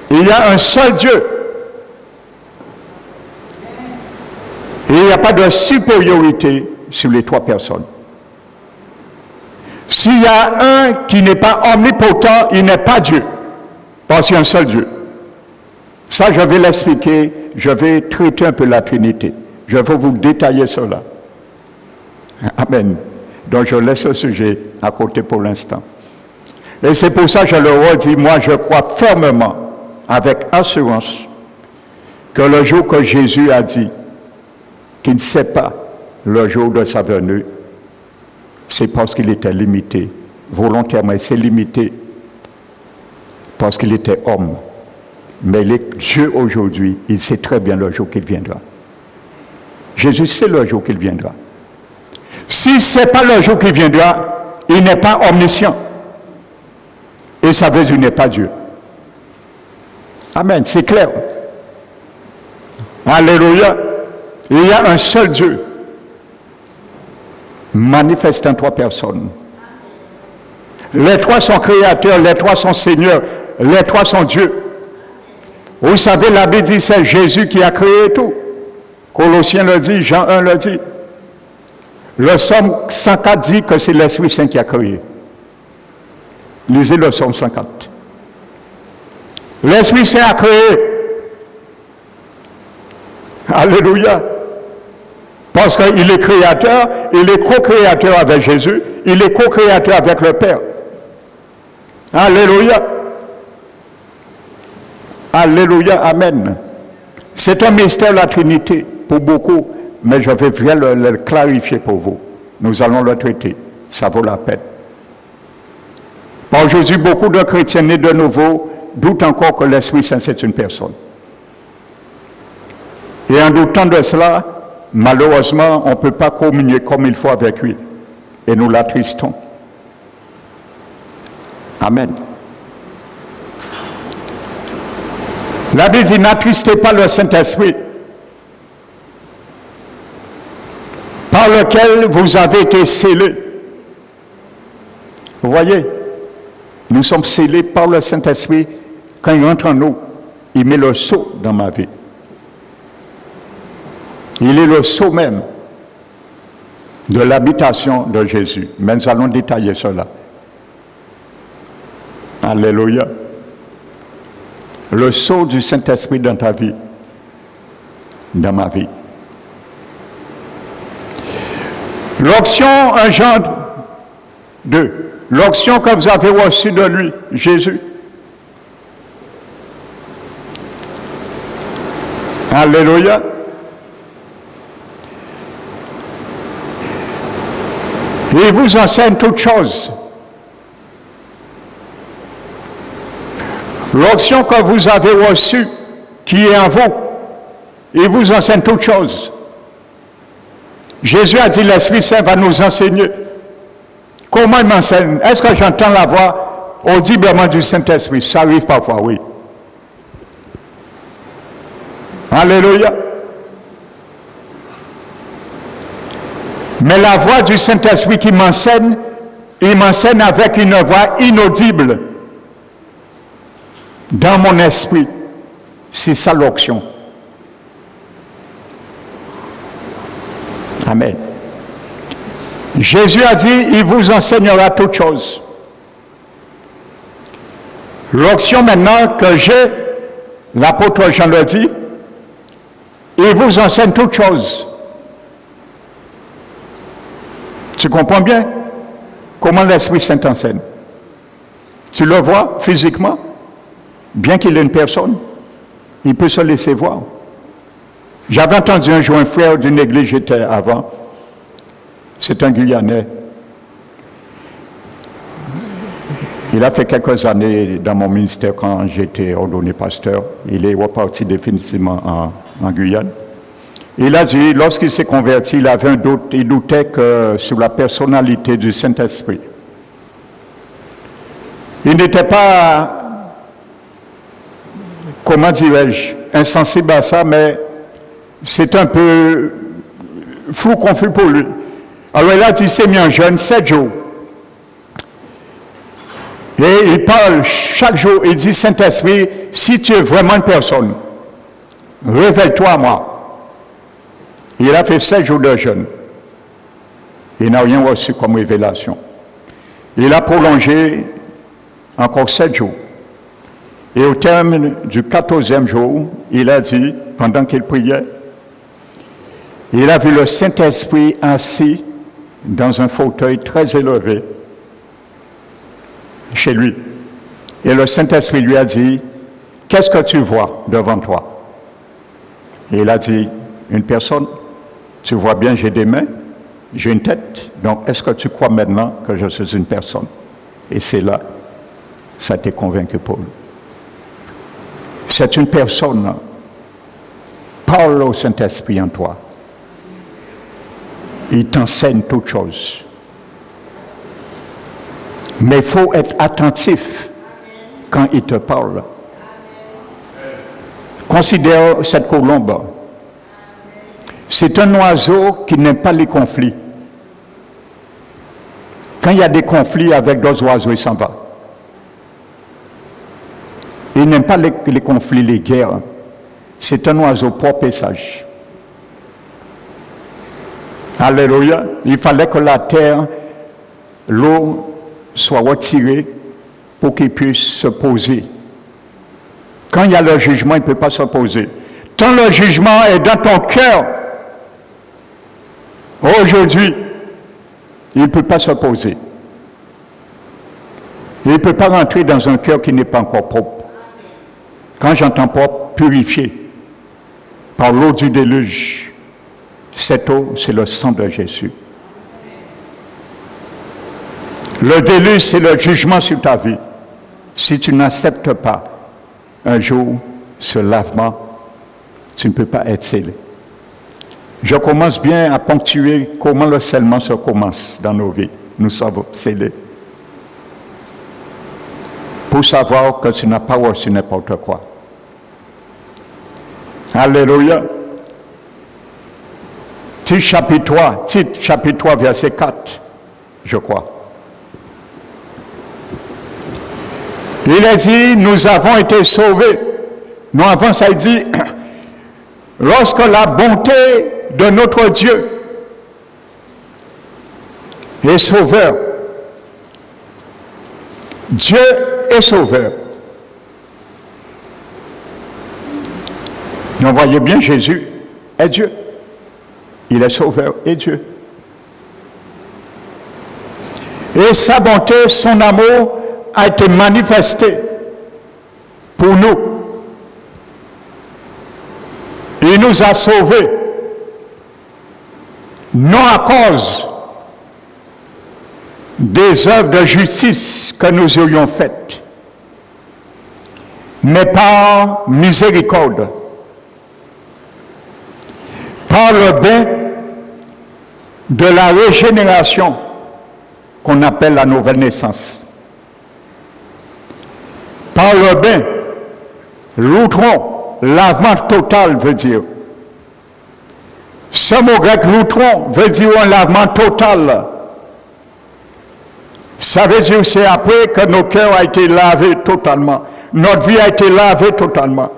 Il y a un seul Dieu. Et il n'y a pas de supériorité sur les trois personnes. S'il y a un qui n'est pas omnipotent, il n'est pas Dieu. Parce qu'il y a un seul Dieu. Ça, je vais l'expliquer. Je vais traiter un peu la Trinité. Je vais vous détailler cela. Amen. Donc, je laisse ce sujet à côté pour l'instant. Et c'est pour ça que je le redis. Moi, je crois fermement, avec assurance, que le jour que Jésus a dit qu'il ne sait pas le jour de sa venue, c'est parce qu'il était limité. Volontairement, il s'est limité parce qu'il était homme. Mais il est Dieu aujourd'hui, il sait très bien le jour qu'il viendra. Jésus sait le jour qu'il viendra. Si ce n'est pas le jour qu'il viendra, il n'est pas omniscient. Et ça veut dire qu'il n'est pas Dieu. Amen, c'est clair. Alléluia. Il y a un seul Dieu, manifestant trois personnes. Les trois sont créateurs, les trois sont seigneurs, les trois sont Dieu. Vous savez, la Bible dit c'est Jésus qui a créé tout. Colossiens le dit, Jean 1 le dit. Le Psaume 104 dit que c'est l'Esprit Saint qui a créé. Lisez le Psaume 104. L'Esprit Saint a créé. Alléluia. Parce qu'il est créateur, il est co-créateur avec Jésus, il est co-créateur avec le Père. Alléluia. Alléluia, amen. C'est un mystère la Trinité pour beaucoup, mais je vais bien le clarifier pour vous. Nous allons le traiter, ça vaut la peine. Aujourd'hui, beaucoup de chrétiens nés de nouveau doutent encore que l'Esprit Saint c'est une personne. Et en doutant de cela, malheureusement, on ne peut pas communier comme il faut avec lui. Et nous l'attristons. Amen. La Bible dit, n'attristez pas le Saint-Esprit, par lequel vous avez été scellés. Vous voyez, nous sommes scellés par le Saint-Esprit. Quand il entre en nous, il met le sceau dans ma vie. Il est le sceau même de l'habitation de Jésus. Mais nous allons détailler cela. Alléluia. Le sceau du Saint-Esprit dans ta vie, dans ma vie. L'onction engendre deux. L'onction que vous avez reçue de lui, Jésus. Alléluia. Il vous enseigne toutes choses. L'onction que vous avez reçue, qui est en vous, il vous enseigne toutes choses. Jésus a dit, l'Esprit Saint va nous enseigner. Comment il m'enseigne? Est-ce que j'entends la voix audiblement du Saint-Esprit? Ça arrive parfois, oui. Alléluia. Mais la voix du Saint-Esprit qui m'enseigne, il m'enseigne avec une voix inaudible. Dans mon esprit, c'est ça l'onction. Amen. Jésus a dit, il vous enseignera toutes choses. L'onction maintenant que j'ai, l'apôtre Jean le dit, il vous enseigne toutes choses. Tu comprends bien comment l'Esprit Saint enseigne? Tu le vois physiquement? Bien qu'il ait une personne, il peut se laisser voir. J'avais entendu un jour un frère d'une église, j'étais avant, c'est un Guyanais. Il a fait quelques années dans mon ministère quand j'étais ordonné pasteur. Il est reparti définitivement en Guyane. Il a dit, lorsqu'il s'est converti, il avait un doute, il doutait que sur la personnalité du Saint-Esprit. Il n'était pas, comment dirais-je, insensible à ça, mais c'est un peu flou, confus pour lui. Alors il a dit, il s'est mis en jeûne 7 jours. Et il parle chaque jour, il dit, Saint-Esprit, si tu es vraiment une personne, révèle-toi à moi. Il a fait 7 jours de jeûne. Il n'a rien reçu comme révélation. Il a prolongé encore 7 jours. Et au terme du 14e jour, il a dit, pendant qu'il priait, il a vu le Saint-Esprit assis dans un fauteuil très élevé chez lui. Et le Saint-Esprit lui a dit, qu'est-ce que tu vois devant toi? Et il a dit, une personne. Tu vois bien, j'ai des mains, j'ai une tête. Donc, est-ce que tu crois maintenant que je suis une personne? Et c'est là, ça t'est convaincu, Paul. C'est une personne. Parle au Saint-Esprit en toi. Il t'enseigne toutes choses. Mais il faut être attentif quand il te parle. Considère cette colombe. C'est un oiseau qui n'aime pas les conflits. Quand il y a des conflits avec d'autres oiseaux, il s'en va. Il n'aime pas les conflits, les guerres. C'est un oiseau propre et sage. Alléluia. Il fallait que la terre, l'eau soit retirée pour qu'il puisse se poser. Quand il y a le jugement, il ne peut pas se poser. Tant le jugement est dans ton cœur, aujourd'hui, il ne peut pas se poser. Il ne peut pas rentrer dans un cœur qui n'est pas encore propre. Quand j'entends propre, purifié par l'eau du déluge, cette eau, c'est le sang de Jésus. Le déluge, c'est le jugement sur ta vie. Si tu n'acceptes pas un jour ce lavement, tu ne peux pas être scellé. Je commence bien à ponctuer comment le scellement se commence dans nos vies. Nous sommes scellés. Pour savoir que tu n'as pas reçu n'importe quoi. Alléluia. Tite chapitre 3, verset 4, je crois. Il a dit, nous avons été sauvés. Non, avant ça, il dit, lorsque la bonté de notre Dieu est sauveur. Dieu est sauveur. Donc, voyez bien, Jésus est Dieu. Il est sauveur et Dieu. Et sa bonté, son amour a été manifesté pour nous. Il nous a sauvés, non à cause des œuvres de justice que nous aurions faites, mais par miséricorde, par le bain de la régénération qu'on appelle la nouvelle naissance. Par le bain, l'outron, lavement total veut dire. Ce mot grec l'outron veut dire un lavement total. Ça veut dire que c'est après que nos cœurs ont été lavés totalement. Notre vie a été lavée totalement.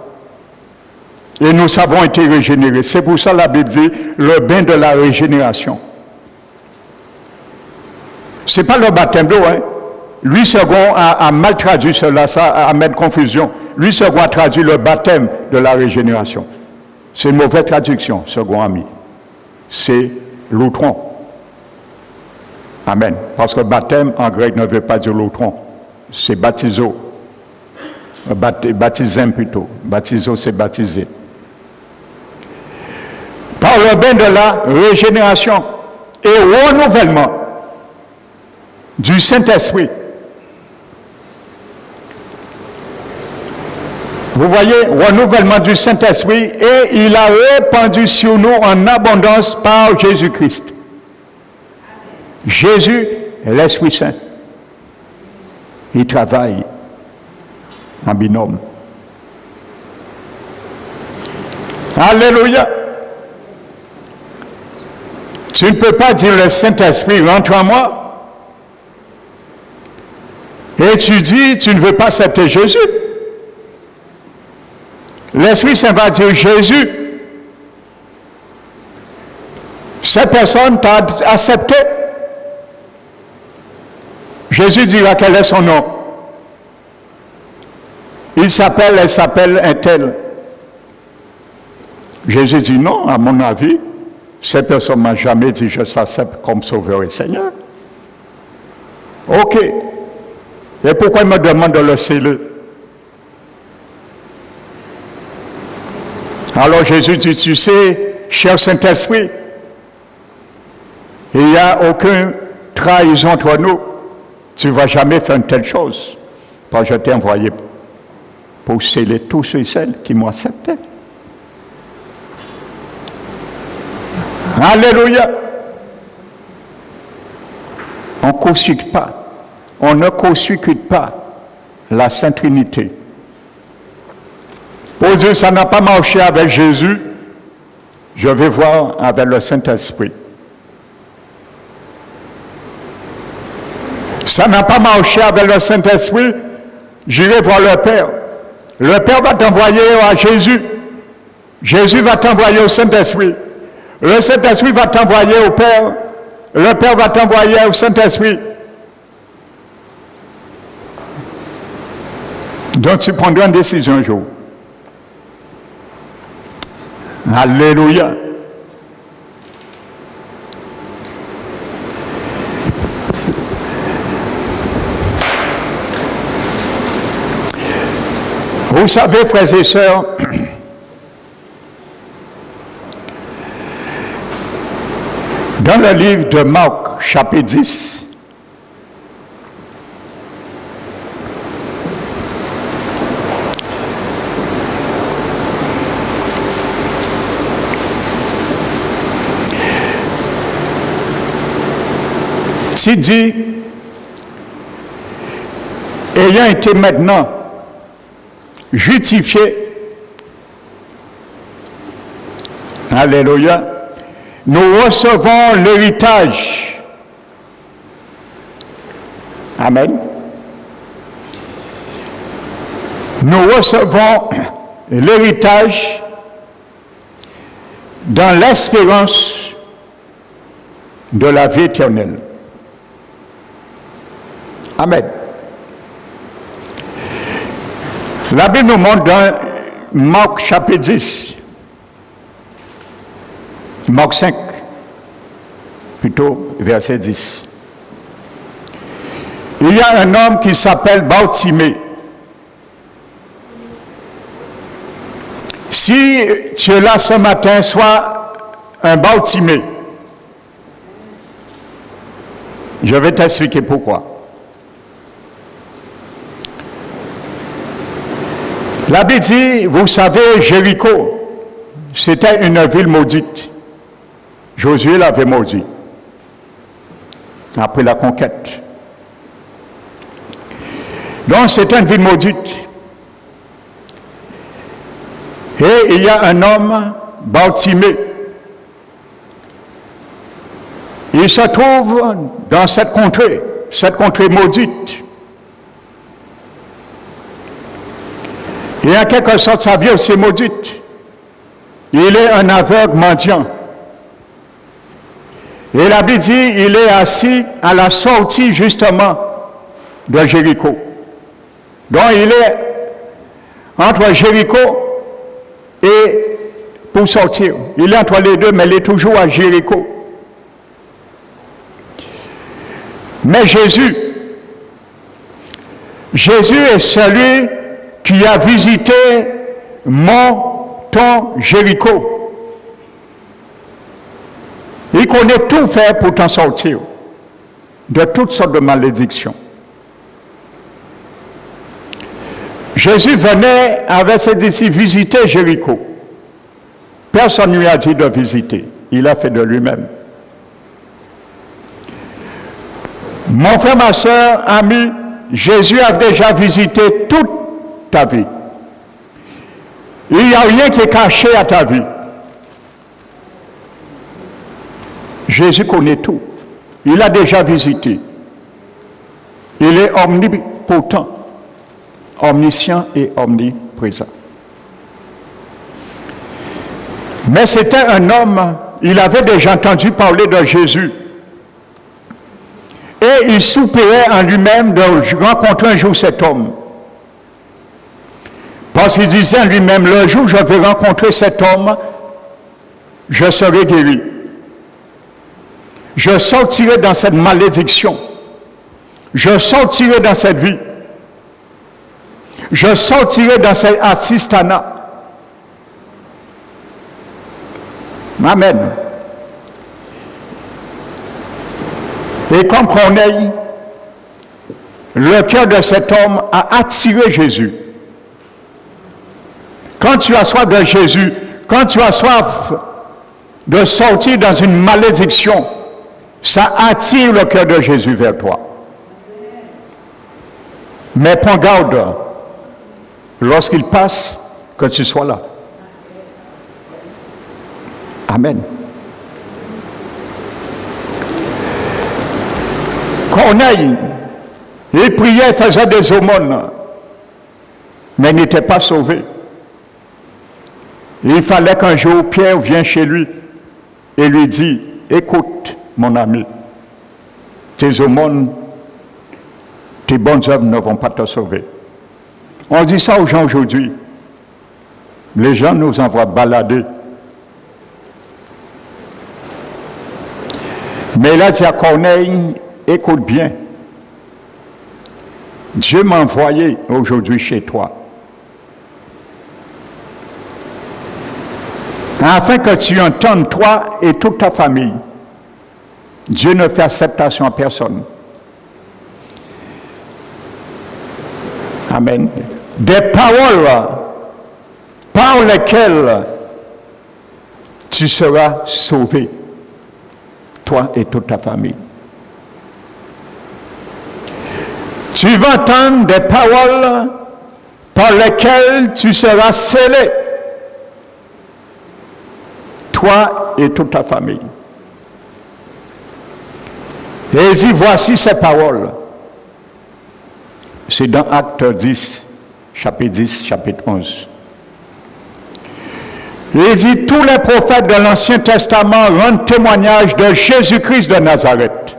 Et nous avons été régénérés. C'est pour ça que la Bible dit le bain de la régénération. Ce n'est pas le baptême d'eau, hein. Lui second a mal traduit cela, ça amène confusion. Lui second a traduit le baptême de la régénération. C'est une mauvaise traduction, second ami. C'est l'outron. Amen. Parce que baptême en grec ne veut pas dire l'outron. C'est baptizo. Baptisème plutôt. Baptizo, c'est baptisé. Par le bain de la régénération et renouvellement du Saint-Esprit. Vous voyez, renouvellement du Saint-Esprit, et il a répandu sur nous en abondance par Jésus-Christ. Jésus est l'Esprit Saint. Il travaille en binôme. Alléluia. Tu ne peux pas dire le Saint-Esprit rentre en moi. Et tu dis, tu ne veux pas accepter Jésus. L'Esprit Saint va dire Jésus. Cette personne t'a accepté. Jésus dira quel est son nom. Elle s'appelle un tel. Jésus dit non, à mon avis, cette personne ne m'a jamais dit je t'accepte comme sauveur et Seigneur. Ok. Et pourquoi il me demande de le sceller? Alors Jésus dit, tu sais, cher Saint-Esprit, il n'y a aucune trahison entre nous. Tu ne vas jamais faire une telle chose. Parce que je t'ai envoyé pour sceller tous ceux et celles qui m'ont accepté. Alléluia. On ne consulte pas la Sainte Trinité. Pour dire ça n'a pas marché avec Jésus, je vais voir avec le Saint-Esprit. Ça n'a pas marché avec le Saint-Esprit, j'irai voir le Père. Le Père va t'envoyer à Jésus. Jésus va t'envoyer au Saint-Esprit. Le Saint-Esprit va t'envoyer au Père. Le Père va t'envoyer au Saint-Esprit. Donc tu prendras une décision un jour. Alléluia. Vous savez, frères et sœurs, dans le livre de Marc, chapitre 10, il dit, ayant été maintenant justifié, alléluia, nous recevons l'héritage. Amen. Nous recevons l'héritage dans l'espérance de la vie éternelle. Amen. La Bible nous montre dans Marc chapitre 10, Marc 5, plutôt verset 10. Il y a un homme qui s'appelle Bartimée. Si tu es là ce matin, sois un Bartimée. Je vais t'expliquer pourquoi. La Bible dit, vous savez, Jéricho, c'était une ville maudite. Josué l'avait maudit après la conquête. Donc c'était une ville maudite. Et il y a un homme, Bartimée. Il se trouve dans cette contrée maudite. Et en quelque sorte, sa vie aussi maudite. Il est un aveugle mendiant. Et la Bible dit, il est assis à la sortie justement de Jéricho. Donc il est entre Jéricho et pour sortir. Il est entre les deux, mais il est toujours à Jéricho. Mais Jésus est celui qui a visité ton Jéricho. Il connaît tout faire pour t'en sortir de toutes sortes de malédictions. Jésus venait avec ses disciples visiter Jéricho. Personne ne lui a dit de visiter. Il a fait de lui-même. Mon frère, ma soeur, ami, Jésus a déjà visité toute ta vie. Il n'y a rien qui est caché à ta vie. Jésus connaît tout. Il a déjà visité. Il est omnipotent, omniscient et omniprésent. Mais c'était un homme il avait déjà entendu parler de Jésus. Et il soupirait en lui-même de rencontrer un jour cet homme. Parce qu'il disait en lui-même, le jour où je vais rencontrer cet homme, je serai guéri. Je sortirai dans cette malédiction. Je sortirai dans cette vie. Je sortirai dans cet assistanat. Amen. Et comme Corneille, le cœur de cet homme a attiré Jésus. Quand tu as soif de Jésus, quand tu as soif de sortir dans une malédiction, ça attire le cœur de Jésus vers toi. Mais prends garde, lorsqu'il passe, que tu sois là. Amen. Corneille, il priait, faisait des aumônes, mais n'était pas sauvé. Il fallait qu'un jour Pierre vienne chez lui et lui dit, écoute mon ami, tes aumônes, tes bonnes œuvres ne vont pas te sauver. On dit ça aux gens aujourd'hui. Les gens nous envoient balader. Mais là, dit à Corneille, écoute bien. Dieu m'a envoyé aujourd'hui chez toi. Afin que tu entendes, toi et toute ta famille. Dieu ne fait acceptation à personne. Amen. Des paroles par lesquelles tu seras sauvé, toi et toute ta famille. Tu vas entendre des paroles par lesquelles tu seras scellé, toi et toute ta famille. Et dit, voici ces paroles. C'est dans Acte 10, chapitre 10, chapitre 11. Il dit, tous les prophètes de l'Ancien Testament rendent témoignage de Jésus-Christ de Nazareth.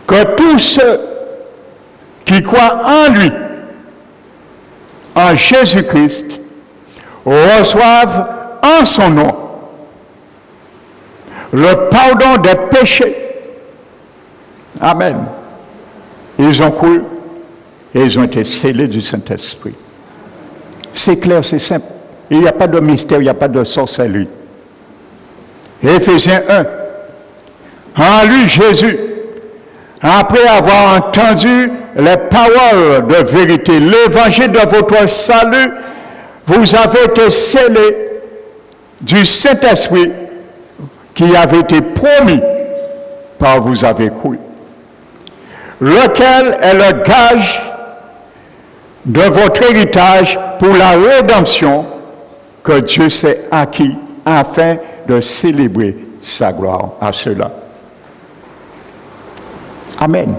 Que tous ceux qui croient en lui, en Jésus-Christ, reçoivent en son nom le pardon des péchés. Amen. Ils ont cru et ils ont été scellés du Saint-Esprit. C'est clair, c'est simple. Il n'y a pas de mystère, il n'y a pas de sorcellerie. Éphésiens 1. En lui, Jésus, après avoir entendu les paroles de vérité, l'évangile de votre salut, vous avez été scellés du Saint-Esprit qui avait été promis par vous avez cru, lequel est le gage de votre héritage pour la rédemption que Dieu s'est acquis afin de célébrer sa gloire à cela. Amen.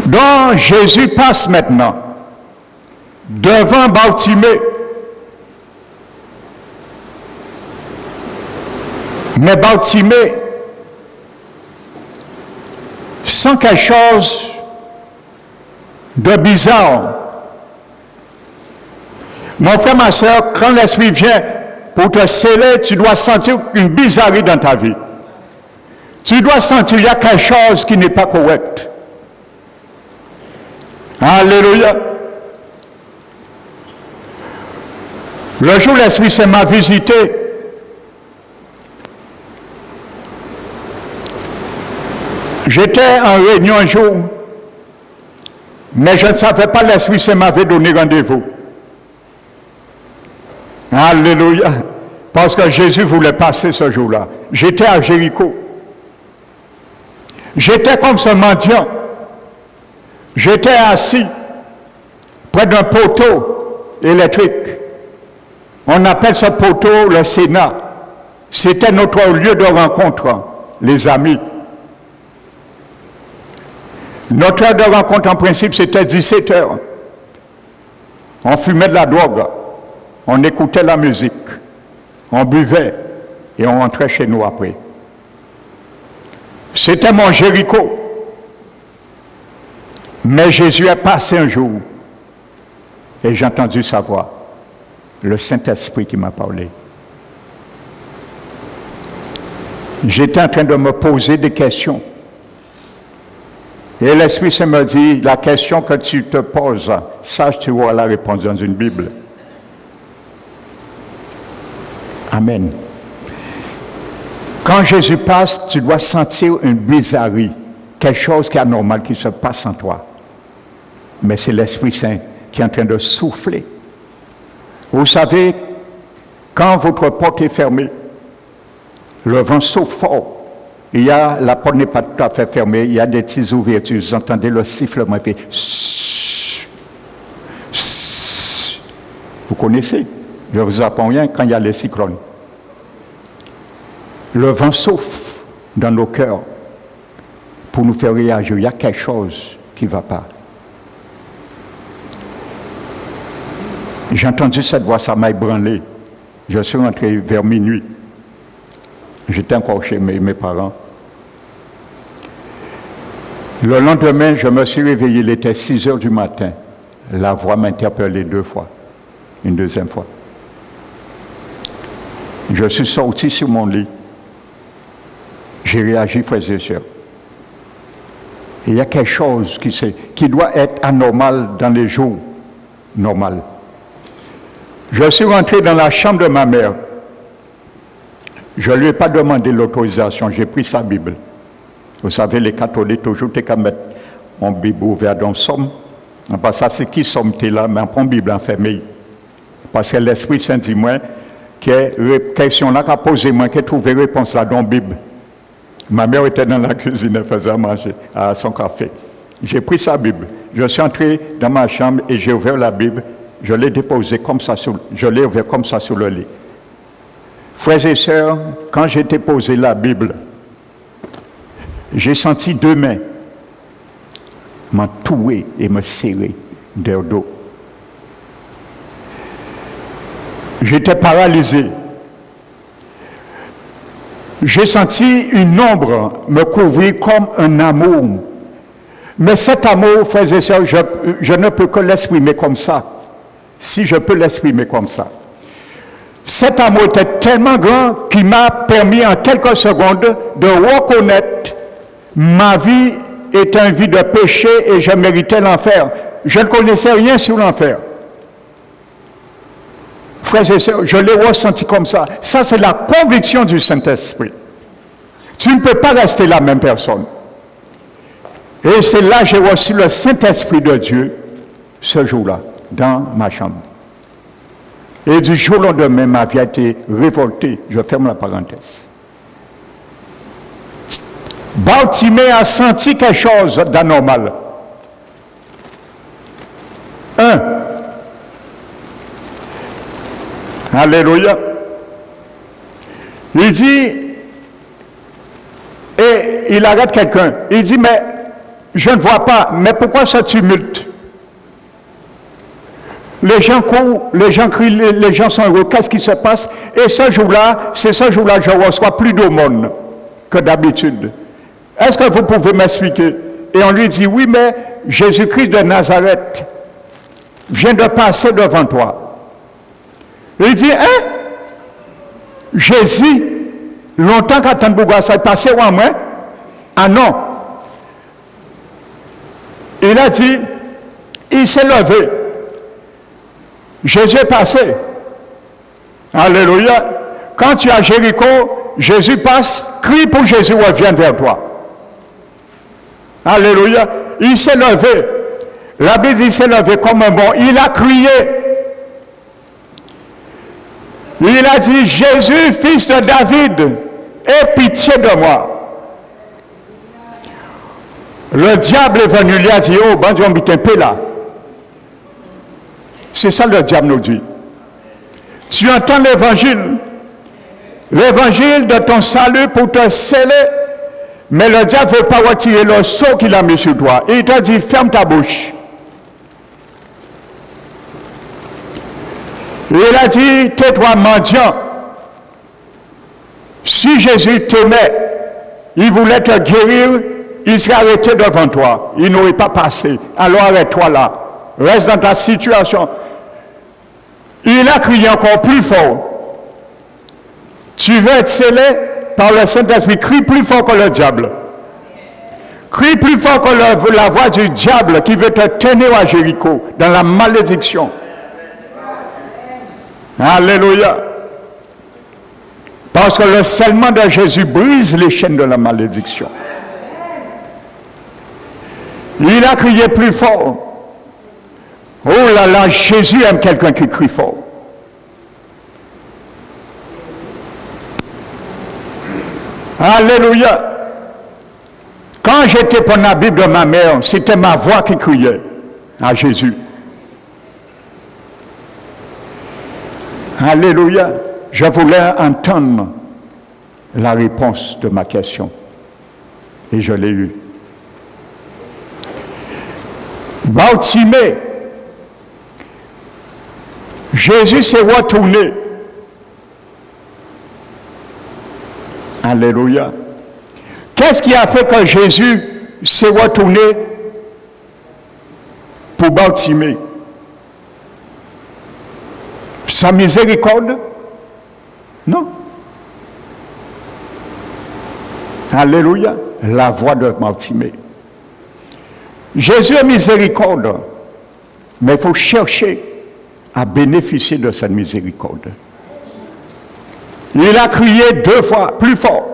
Donc Jésus passe maintenant devant Bartimée. Mais Bartimée, sans quelque chose de bizarre. Mon frère, ma soeur, quand l'Esprit vient pour te sceller, tu dois sentir une bizarrerie dans ta vie. Tu dois sentir qu'il y a quelque chose qui n'est pas correct. Alléluia. Le jour où l'Esprit Saint m'a visité, j'étais en réunion un jour, mais je ne savais pas l'Esprit Saint m'avait donné rendez-vous. Alléluia. Parce que Jésus voulait passer ce jour-là. J'étais à Jéricho. J'étais comme ce mendiant. J'étais assis près d'un poteau électrique. On appelle ce poteau le Sénat. C'était notre lieu de rencontre, les amis. Notre heure de rencontre, en principe, c'était 17 heures. On fumait de la drogue. On écoutait la musique. on buvait et on rentrait chez nous après. C'était mon Jéricho. Mais Jésus est passé un jour et j'ai entendu sa voix, le Saint-Esprit qui m'a parlé. J'étais en train de me poser des questions. Et l'Esprit Saint me dit, la question que tu te poses, sache tu auras la réponse dans une Bible. Amen. Quand Jésus passe, tu dois sentir une bizarrerie, quelque chose qui est anormal qui se passe en toi. Mais c'est l'Esprit Saint qui est en train de souffler. Vous savez, quand votre porte est fermée, le vent souffle fort. La porte n'est pas tout à fait fermée, il y a des petites ouvertures, vous entendez le sifflement, il fait vous connaissez, je ne vous apprends rien quand il y a les cyclones. Le vent souffle dans nos cœurs pour nous faire réagir, il y a quelque chose qui ne va pas. J'ai entendu cette voix, ça m'a ébranlé. Je suis rentré vers minuit. J'étais encore chez mes parents. Le lendemain, je me suis réveillé, il était 6 heures du matin. La voix m'a interpellé 2 fois, une deuxième fois. Je suis sorti sur mon lit. J'ai réagi, frères et sœurs. Il y a quelque chose qui doit être anormal dans les jours normaux. Je suis rentré dans la chambre de ma mère. Je ne lui ai pas demandé l'autorisation, j'ai pris sa Bible. Vous savez, les catholiques, toujours, tu as mettre une Bible ouverte dans le somme. Parce que c'est qui somme tu là, mais on prend une Bible enfermée. Parce que l'Esprit Saint dit moi, que question là qu'a posé moi, qui trouvé réponse là dans la Bible. Ma mère était dans la cuisine, elle faisait à manger, à son café. J'ai pris sa Bible. Je suis entré dans ma chambre et j'ai ouvert la Bible. Je l'ai déposée comme ça, je l'ai ouvert comme ça sur le lit. Frères et sœurs, quand j'ai déposé la Bible, j'ai senti 2 mains m'entourer et me serrer de dos. J'étais paralysé. J'ai senti une ombre me couvrir comme un amour. Mais cet amour, frères et sœurs, je ne peux que l'exprimer comme ça. Si je peux l'exprimer comme ça. Cet amour était tellement grand qu'il m'a permis en quelques secondes de reconnaître ma vie était une vie de péché et je méritais l'enfer. Je ne connaissais rien sur l'enfer. Frères et sœurs, je l'ai ressenti comme ça. Ça, c'est la conviction du Saint-Esprit. Tu ne peux pas rester la même personne. Et c'est là que j'ai reçu le Saint-Esprit de Dieu, ce jour-là, dans ma chambre. Et du jour au lendemain, ma vie a été révoltée. Je ferme la parenthèse. Bartimée a senti quelque chose d'anormal. Alléluia. Il dit, et il arrête quelqu'un. Il dit, mais je ne vois pas, mais pourquoi ce tumulte? Les gens courent, les gens crient, les gens sont heureux. Qu'est-ce qui se passe? Et ce jour-là, c'est ce jour-là que je reçois plus d'aumône que d'habitude. Est-ce que vous pouvez m'expliquer? Et on lui dit, oui, mais Jésus-Christ de Nazareth vient de passer devant toi. Il dit, hein? Jésus, longtemps qu'attendre Bouga, ça est passé en moi? Ah non. Il a dit, il s'est levé. Jésus est passé. Alléluia. Quand tu es à Jéricho, Jésus passe, crie pour Jésus revienne vers toi. Alléluia. Il s'est levé. La Bible dit il s'est levé comme un bon. Il a crié. Il a dit, Jésus, fils de David, aie pitié de moi. Le diable est venu, lui a dit, oh, bon Dieu, on un peu là. C'est ça le diable nous dit. Tu entends l'évangile de ton salut pour te sceller, mais le diable ne veut pas retirer le sceau qu'il a mis sur toi. Il te dit, ferme ta bouche. Il a dit, tais-toi mendiant, Si Jésus t'aimait, il voulait te guérir, il serait arrêté devant toi. Il n'aurait pas passé. Alors arrête-toi là. Reste dans ta situation. Il a crié encore plus fort. Tu veux être scellé par le Saint-Esprit. Crie plus fort que le diable. Crie plus fort que la voix du diable qui veut te tenir à Jéricho, dans la malédiction. Alléluia. Parce que le scellement de Jésus brise les chaînes de la malédiction. Il a crié plus fort. Oh là là, Jésus aime quelqu'un qui crie fort. Alléluia. Quand j'étais pour la Bible de ma mère, c'était ma voix qui criait à Jésus. Alléluia. Je voulais entendre la réponse de ma question. Et je l'ai eue. Bartimée. Jésus s'est retourné. Alléluia. Qu'est-ce qui a fait que Jésus s'est retourné pour Bartimée? Sa miséricorde? Non. Alléluia. La voix de Bartimée. Jésus est miséricorde, mais il faut chercher à bénéficier de cette miséricorde. Il a crié 2 fois plus fort.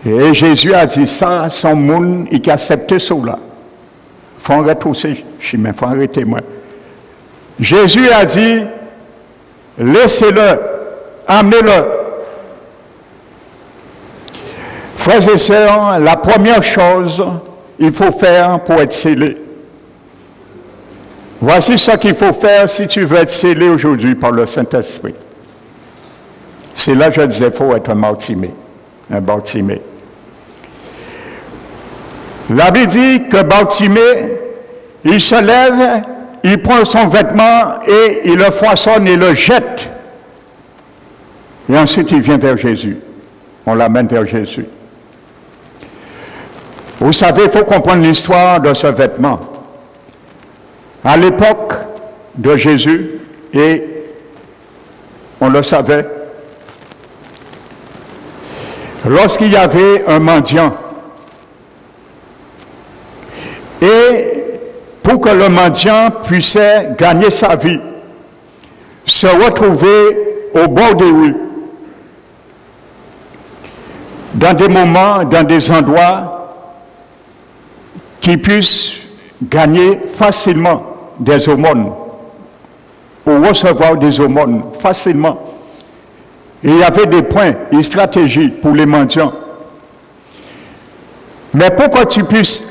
Et Jésus a dit ça, son monde, il a accepté cela. Il faut arrêter chemin, il faut arrêter moi. Jésus a dit, laissez-le, amenez-le. Frères et sœurs, la première chose, il faut faire pour être scellé. Voici ce qu'il faut faire si tu veux être scellé aujourd'hui par le Saint-Esprit. C'est là que je disais, il faut être un Bartimée. Un Bartimée. La Bible dit que Bartimée, il se lève, il prend son vêtement et il le froissonne et le jette. Et ensuite il vient vers Jésus. On l'amène vers Jésus. Vous savez, il faut comprendre l'histoire de ce vêtement. À l'époque de Jésus, et on le savait, lorsqu'il y avait un mendiant, et pour que le mendiant puisse gagner sa vie, se retrouver au bord des rues, dans des moments, dans des endroits qui puissent gagner facilement des aumônes, ou recevoir des aumônes facilement. Et il y avait des points, des stratégies pour les mendiants. Mais pour que tu puisses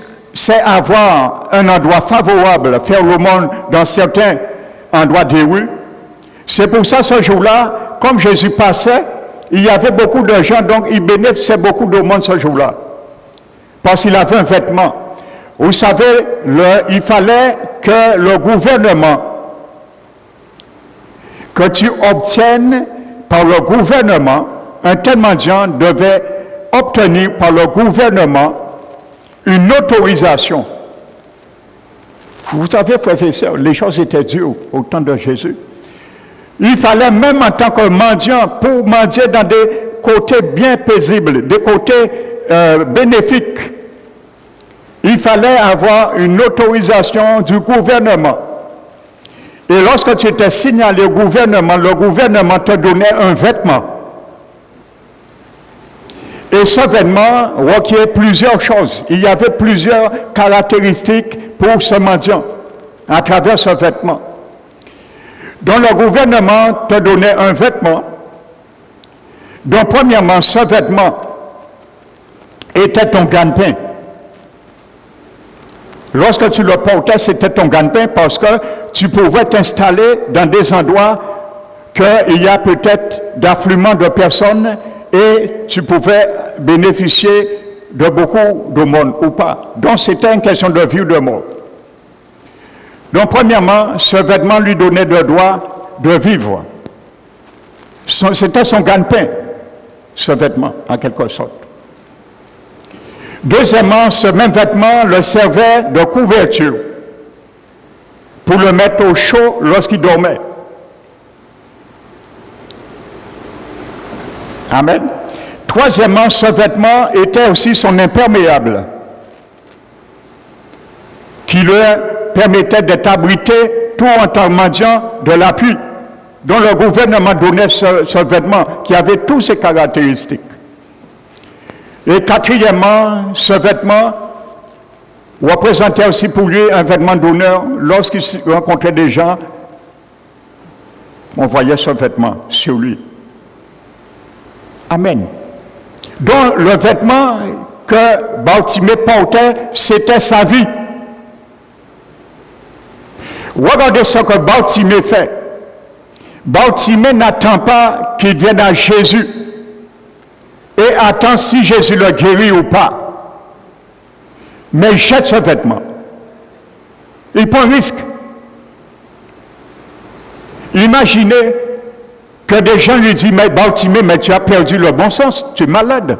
avoir un endroit favorable, faire l'aumône dans certains endroits des rues, c'est pour ça ce jour-là, comme Jésus passait, il y avait beaucoup de gens, donc il bénéficiait beaucoup d'aumônes ce jour-là. Parce qu'il avait un vêtement. Vous savez, il fallait que le gouvernement, que tu obtiennes par le gouvernement, un tel mendiant devait obtenir par le gouvernement une autorisation. Vous savez, frères et sœurs, les choses étaient dures au temps de Jésus. Il fallait même en tant que mendiant, pour mendier dans des côtés bien paisibles, des côtés bénéfiques, il fallait avoir une autorisation du gouvernement. Et lorsque tu étais signalé au gouvernement, le gouvernement te donnait un vêtement. Et ce vêtement requiert plusieurs choses. Il y avait plusieurs caractéristiques pour ce mendiant à travers ce vêtement. Donc le gouvernement te donnait un vêtement. Donc premièrement, ce vêtement était ton gagne-pain. Lorsque tu le portais, c'était ton gagne-pain parce que tu pouvais t'installer dans des endroits qu'il y a peut-être d'affluement de personnes et tu pouvais bénéficier de beaucoup d'aumônes ou pas. Donc c'était une question de vie ou de mort. Donc premièrement, ce vêtement lui donnait le droit de vivre. C'était son gagne-pain. ce vêtement, en quelque sorte. Deuxièmement, ce même vêtement le servait de couverture pour le mettre au chaud lorsqu'il dormait. Amen. Troisièmement, ce vêtement était aussi son imperméable, qui lui permettait d'être abrité tout en termendiant de la pluie, dont le gouvernement donnait ce vêtement qui avait toutes ces caractéristiques. Et quatrièmement, ce vêtement représentait aussi pour lui un vêtement d'honneur. Lorsqu'il rencontrait des gens, on voyait ce vêtement sur lui. Amen. Donc le vêtement que Bartimée portait, c'était sa vie. Regardez ce que Bartimée fait. Bartimée n'attend pas qu'il vienne à Jésus et attend si Jésus le guérit ou pas. Mais il jette ce vêtement. Il prend un risque. Imaginez que des gens lui disent, mais Bartimée, mais tu as perdu le bon sens, tu es malade.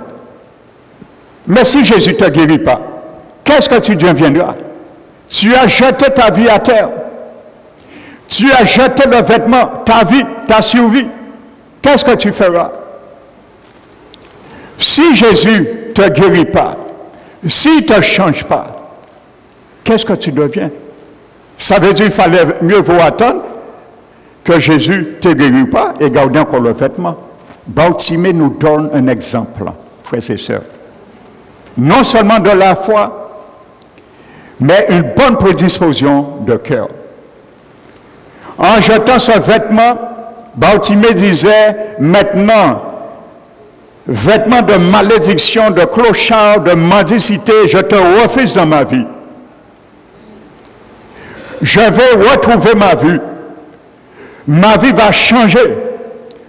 Mais si Jésus ne te guérit pas, qu'est-ce que tu deviendras? Tu as jeté ta vie à terre. Tu as jeté le vêtement, ta vie, ta survie. Qu'est-ce que tu feras? Si Jésus ne te guérit pas, s'il ne te change pas, qu'est-ce que tu deviens? Ça veut dire qu'il fallait mieux vous attendre que Jésus ne te guérit pas et garder encore le vêtement. Bartimée nous donne un exemple, frères et sœurs. Non seulement de la foi, mais une bonne prédisposition de cœur. En jetant ce vêtement, Bartimée disait, maintenant, vêtement de malédiction, de clochard, de mendicité, je te refuse dans ma vie. Je vais retrouver ma vie. Ma vie va changer.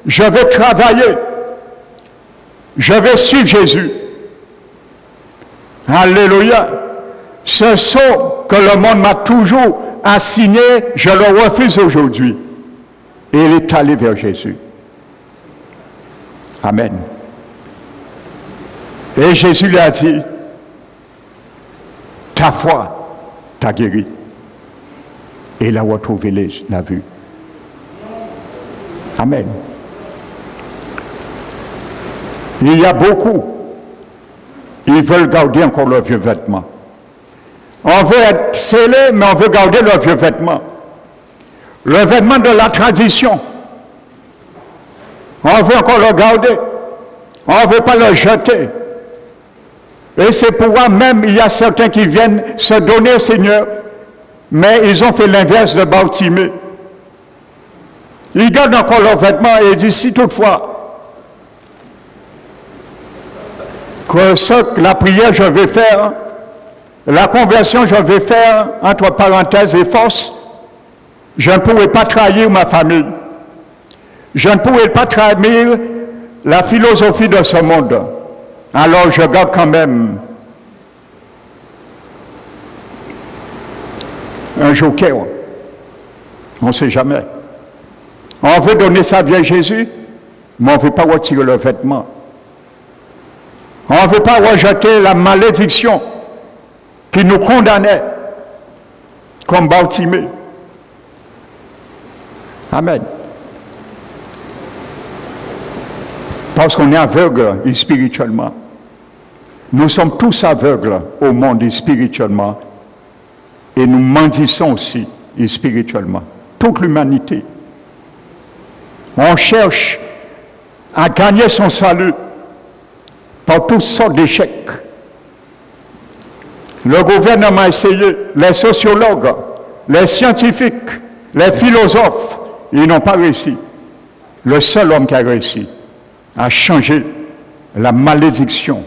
Je vais travailler. Je vais suivre Jésus. Alléluia. Ce saut que le monde m'a toujours assigné, je le refuse aujourd'hui. Et il est allé vers Jésus. Amen. Et Jésus lui a dit, ta foi t'a guéri. Et il a retrouvé la vue. Amen. Il y a beaucoup, ils veulent garder encore leur vieux vêtement. On veut être scellé, mais on veut garder leur vieux vêtement. Le vêtement de la tradition. On veut encore le garder. On ne veut pas le jeter. Et c'est pourquoi même il y a certains qui viennent se donner au Seigneur, mais ils ont fait l'inverse de Bartimée. Ils gardent encore leurs vêtements et ils disent, si toutefois que la prière je vais faire, la conversion je vais faire, entre parenthèses et force, je ne pourrai pas trahir ma famille. Je ne pourrai pas trahir la philosophie de ce monde. Alors je garde quand même un joker. On ne sait jamais. On veut donner sa vie à Jésus, mais on ne veut pas retirer le vêtement. On ne veut pas rejeter la malédiction qui nous condamnait, comme Bartimée. Amen. Parce qu'on est aveugle spirituellement. Nous sommes tous aveugles au monde spirituellement. Et nous mendissons aussi spirituellement. Toute l'humanité. On cherche à gagner son salut par toutes sortes d'échecs. Le gouvernement a essayé, les sociologues, les scientifiques, les philosophes, ils n'ont pas réussi. Le seul homme qui a réussi à changer la malédiction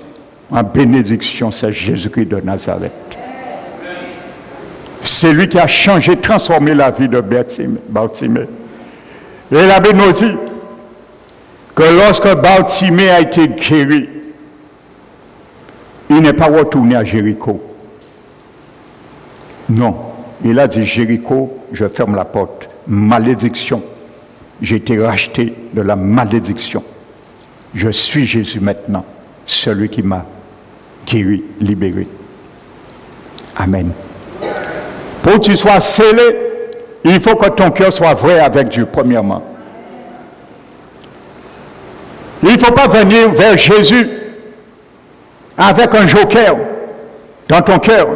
en bénédiction, c'est Jésus-Christ de Nazareth. C'est lui qui a changé, transformé la vie de Bartimée. Et la Bible nous dit que lorsque Bartimée a été guéri, il n'est pas retourné à Jéricho. Non, il a dit Jéricho, je ferme la porte. Malédiction. J'ai été racheté de la malédiction. Je suis Jésus maintenant, celui qui m'a guéri, libéré. Amen. Pour que tu sois scellé, il faut que ton cœur soit vrai avec Dieu, premièrement. Il ne faut pas venir vers Jésus avec un joker dans ton cœur.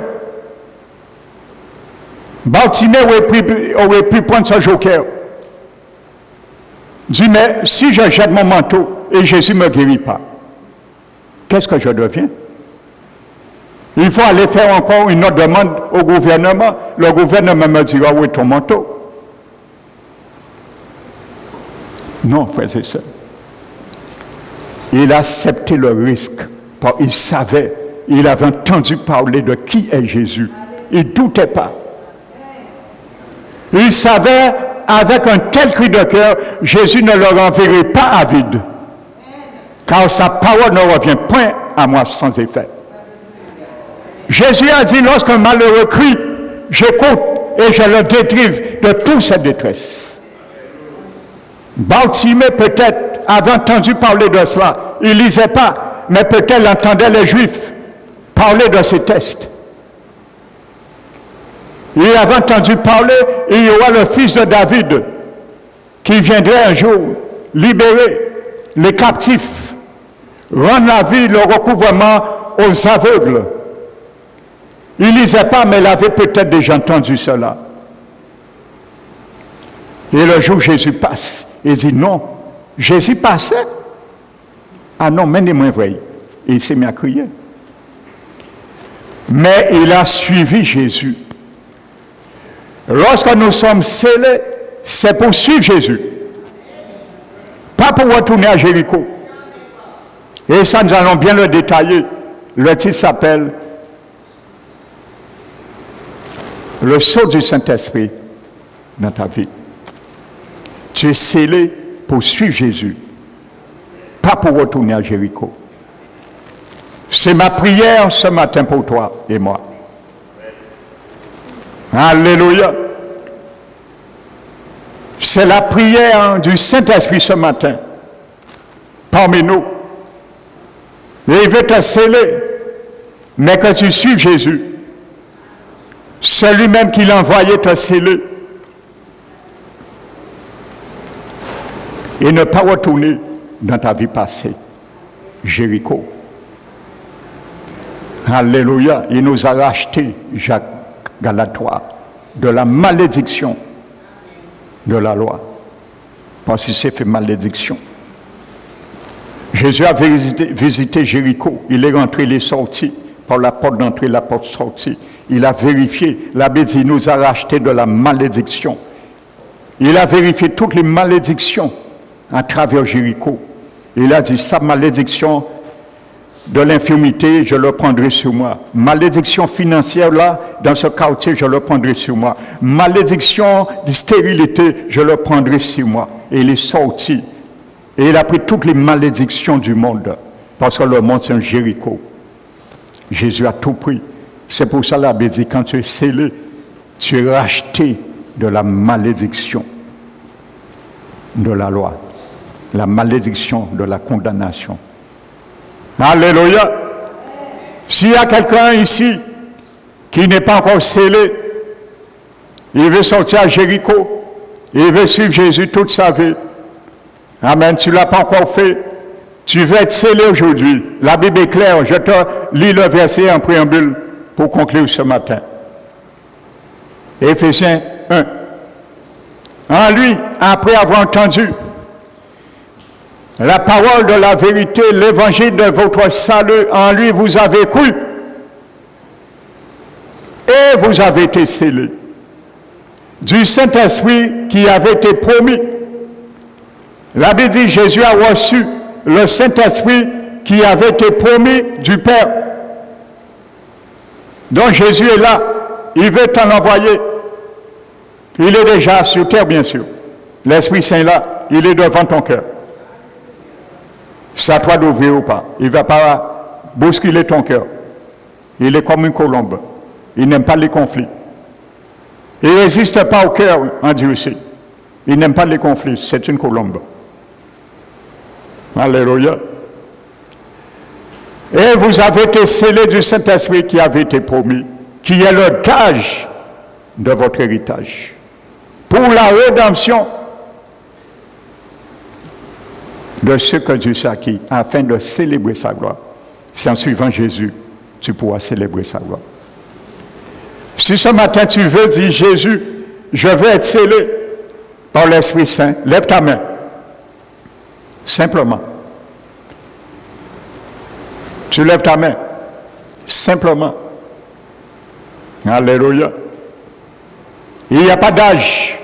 Bartimée aurait pu prendre ce joker. Dit, mais si je jette mon manteau et Jésus ne me guérit pas, qu'est-ce que je deviens? Il faut aller faire encore une autre demande au gouvernement. Le gouvernement me dira, où est ton manteau? Non, frères et sœurs. Il a accepté le risque. Il savait, il avait entendu parler de qui est Jésus. Il ne doutait pas. Il savait, avec un tel cri de cœur, Jésus ne le renverrait pas à vide. Car sa parole ne revient point à moi sans effet. Jésus a dit, lorsqu'un malheureux crie, j'écoute et je le dédrive de toute sa détresse. Bartimée peut-être avait entendu parler de cela. Il ne lisait pas, mais peut-être il entendait les Juifs parler de ces tests. Il avait entendu parler, il y aura le fils de David qui viendrait un jour libérer les captifs, rendre la vie, le recouvrement aux aveugles. Il ne lisait pas, mais il avait peut-être déjà entendu cela. Et le jour où Jésus passe, il dit non, Jésus passait. Ah non, mais moi vrai. Et il s'est mis à crier. Mais il a suivi Jésus. Lorsque nous sommes scellés, c'est pour suivre Jésus. Pas pour retourner à Jéricho. Et ça, nous allons bien le détailler. Le titre s'appelle le sceau du Saint-Esprit dans ta vie. Tu es scellé pour suivre Jésus, pas pour retourner à Jéricho. C'est ma prière ce matin pour toi et moi. Alléluia. C'est la prière du Saint-Esprit ce matin, parmi nous. Et il veut te sceller, mais que tu suives Jésus. C'est lui-même qui l'a envoyé te sceller. Et ne pas retourner dans ta vie passée. Jéricho. Alléluia. Il nous a racheté, Jacques Galatois, de la malédiction de la loi. Parce qu'il s'est fait malédiction. Jésus a visité Jéricho. Il est rentré, il est sorti par la porte d'entrée, la porte sortie. Il a vérifié. La Bible dit, il nous a racheté de la malédiction. Il a vérifié toutes les malédictions à travers Jéricho. Il a dit, sa malédiction de l'infirmité, je le prendrai sur moi. Malédiction financière, là, dans ce quartier, je le prendrai sur moi. Malédiction de stérilité, je le prendrai sur moi. Et il est sorti. Et il a pris toutes les malédictions du monde. Parce que le monde, c'est un Jéricho. Jésus a tout pris. C'est pour ça la Bible dit, quand tu es scellé, tu es racheté de la malédiction de la loi. La malédiction de la condamnation. Alléluia. S'il y a quelqu'un ici qui n'est pas encore scellé, il veut sortir à Jéricho, il veut suivre Jésus toute sa vie. Amen. Tu ne l'as pas encore fait. Tu veux être scellé aujourd'hui. La Bible est claire. Je te lis le verset en préambule pour conclure ce matin. Éphésiens 1. En lui, après avoir entendu la parole de la vérité, l'évangile de votre salut, en lui vous avez cru et vous avez été scellés du Saint-Esprit qui avait été promis. La Bible dit Jésus a reçu le Saint-Esprit qui avait été promis du Père. Donc Jésus est là, il veut t'en envoyer. Il est déjà sur terre, bien sûr. L'Esprit Saint est là, il est devant ton cœur. C'est à toi d'ouvrir ou pas. Il ne va pas bousculer ton cœur. Il est comme une colombe. Il n'aime pas les conflits. Il ne résiste pas au cœur endurci. Il n'aime pas les conflits. C'est une colombe. Alléluia. Et vous avez été scellés du Saint-Esprit qui avait été promis, qui est le gage de votre héritage, pour la rédemption de ce que Dieu s'est acquis, afin de célébrer sa gloire. C'est en suivant Jésus, tu pourras célébrer sa gloire. Si ce matin tu veux dire, Jésus, je veux être scellé par l'Esprit Saint, lève ta main. Simplement. Tu lèves ta main. Simplement. Alléluia. Il n'y a pas d'âge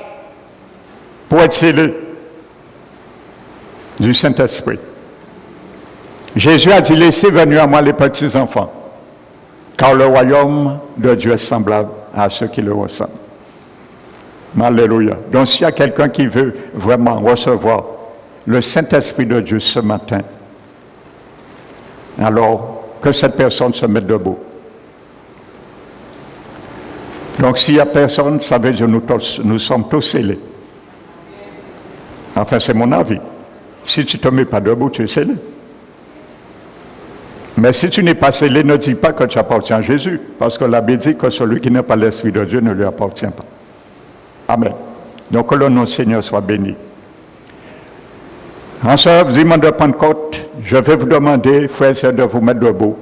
pour être scellé du Saint-Esprit. Jésus a dit, laissez venir à moi les petits enfants, car le royaume de Dieu est semblable à ceux qui le ressemblent. Alléluia. Donc s'il y a quelqu'un qui veut vraiment recevoir le Saint-Esprit de Dieu ce matin, alors que cette personne se mette debout. Donc s'il n'y a personne, ça veut dire nous sommes tous scellés. Enfin, c'est mon avis. Si tu ne te mets pas debout, tu es scellé. Mais si tu n'es pas scellé, ne dis pas que tu appartiens à Jésus, parce que la Bible dit que celui qui n'a pas l'Esprit de Dieu ne lui appartient pas. Amen. Donc que le nom du Seigneur soit béni. En ce dimanche de Pentecôte, je vais vous demander, frères et sœurs, de vous mettre debout.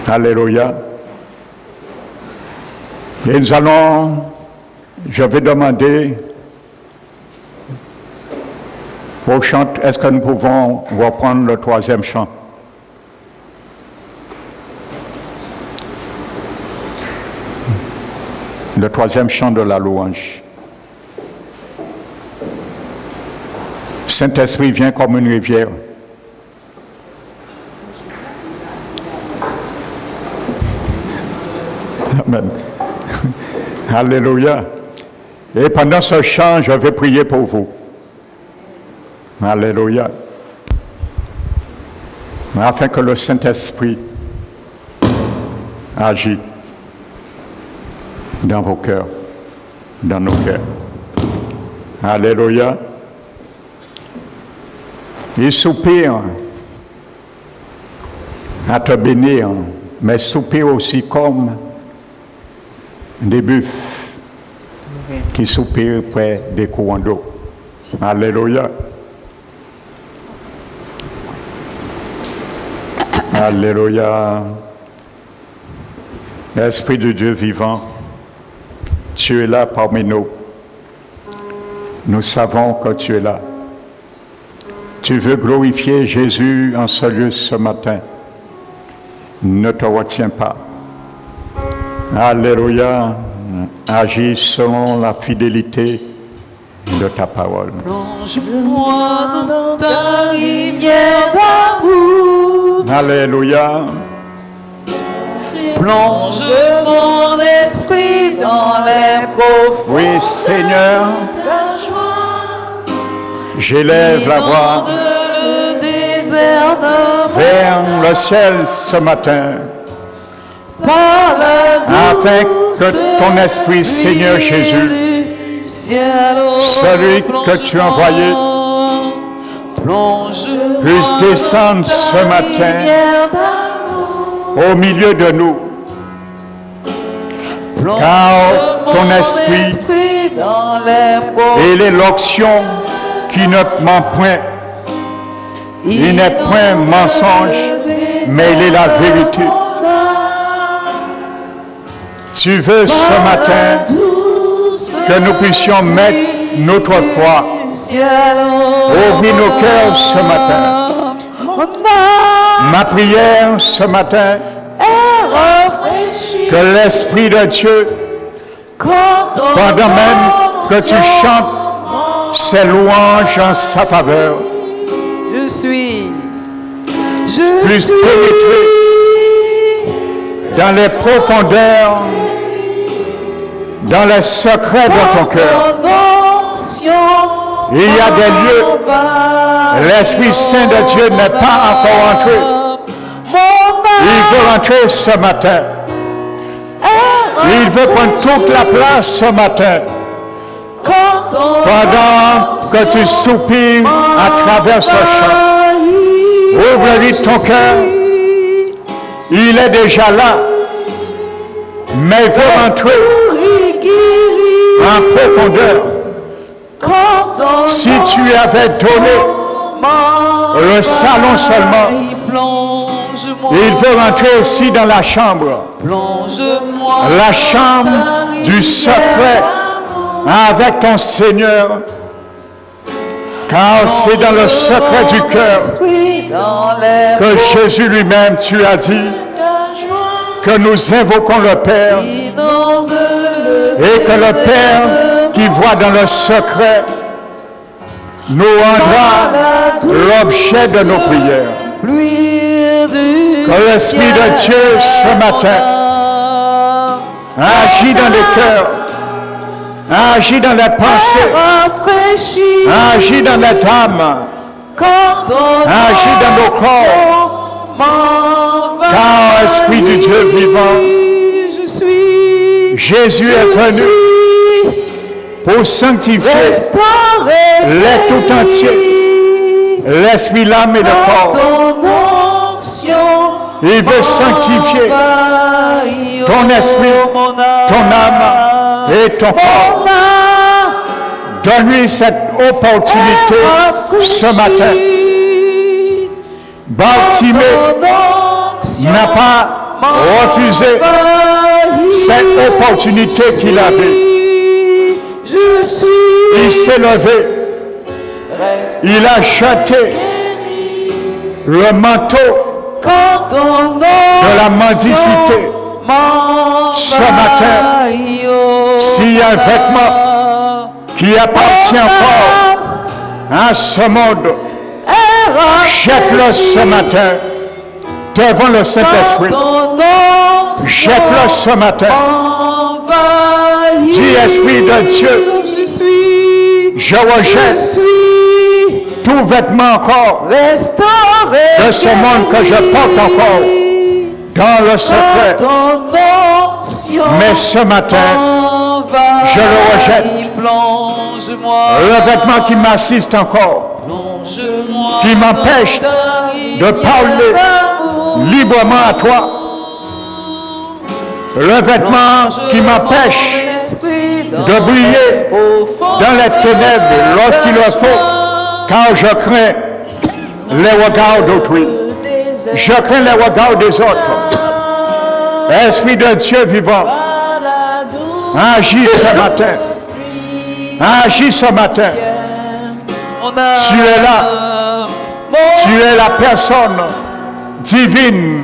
Alléluia. Et je vais demander au chant, est-ce que nous pouvons reprendre le troisième chant? Le troisième chant de la louange. Saint-Esprit vient comme une rivière. Amen. Alléluia. Et pendant ce chant, je vais prier pour vous. Alléluia. Afin que le Saint-Esprit agisse dans vos cœurs, dans nos cœurs. Alléluia. Il soupire à te bénir, mais soupire aussi comme des buffles qui soupirent près des courants d'eau. Alléluia. Alléluia. Esprit de Dieu vivant, tu es là parmi nous. Nous savons que tu es là. Tu veux glorifier Jésus en ce lieu ce matin. Ne te retiens pas. Alléluia. Agis selon la fidélité de ta parole. Plonge-moi dans ta rivière d'amour. Alléluia. Plonge mon esprit dans les profondeurs. Oui, Seigneur. Ta joie. J'élève la voix le désert de vers le ciel ce matin, afin que ton esprit, Seigneur Jésus, celui que tu as envoyé, puisse descendre ce matin au milieu de nous, car ton esprit et les l'onction qui ne ment point. Il n'est point mensonge, mais il est la vérité. Tu veux ce matin que nous puissions mettre notre foi, ouvrir nos cœurs ce matin. Ma prière ce matin, que l'Esprit de Dieu, pendant même que tu chantes ses louanges en sa faveur, puisse pénétrer dans les profondeurs, dans les secrets de ton cœur. Il y a des lieux, l'Esprit Saint de Dieu n'est pas encore entré. Il veut entrer ce matin. Il veut prendre toute la place ce matin. pendant que tu soupires à travers ce chant. Ouvre-lui ton cœur. Il est déjà là. Mais il veut rentrer en profondeur. Si tu avais donné le salon seulement, il veut rentrer aussi dans la chambre. La chambre du secret avec ton Seigneur. Car c'est dans le secret du cœur que Jésus lui-même, tu as dit, que nous invoquons le Père et que le Père qui voit dans le secret nous rendra l'objet de nos prières. Que l'Esprit de Dieu ce matin agit dans les cœurs, agit dans les pensées, agit dans les âmes, agit dans nos corps. Car Esprit du Dieu vivant, Jésus est venu pour sanctifier les tout entiers, l'esprit, l'âme et le corps. Il veut sanctifier ton esprit, ton âme et ton corps. Donne-lui cette opportunité ce matin. Bartimée n'a pas refusé cette opportunité qu'il avait. Il s'est levé. Il a jeté le manteau de la mendicité. Ce matin, s'il y a un vêtement qui appartient encore à ce monde, jette-le ce matin devant le Saint-Esprit. Jette-le ce matin. Dis, Esprit de Dieu, je rejette tout vêtement encore de ce monde que je porte encore dans le secret. Mais ce matin, je le rejette. Le vêtement qui m'assiste encore, qui m'empêche de parler librement à toi. Le vêtement qui m'empêche de briller dans les ténèbres lorsqu'il le faut, car je crains les regards d'autrui. Je crains les regards des autres. Esprit de Dieu vivant, agis ce matin. Agis ce matin. Tu es là. Tu es la personne divine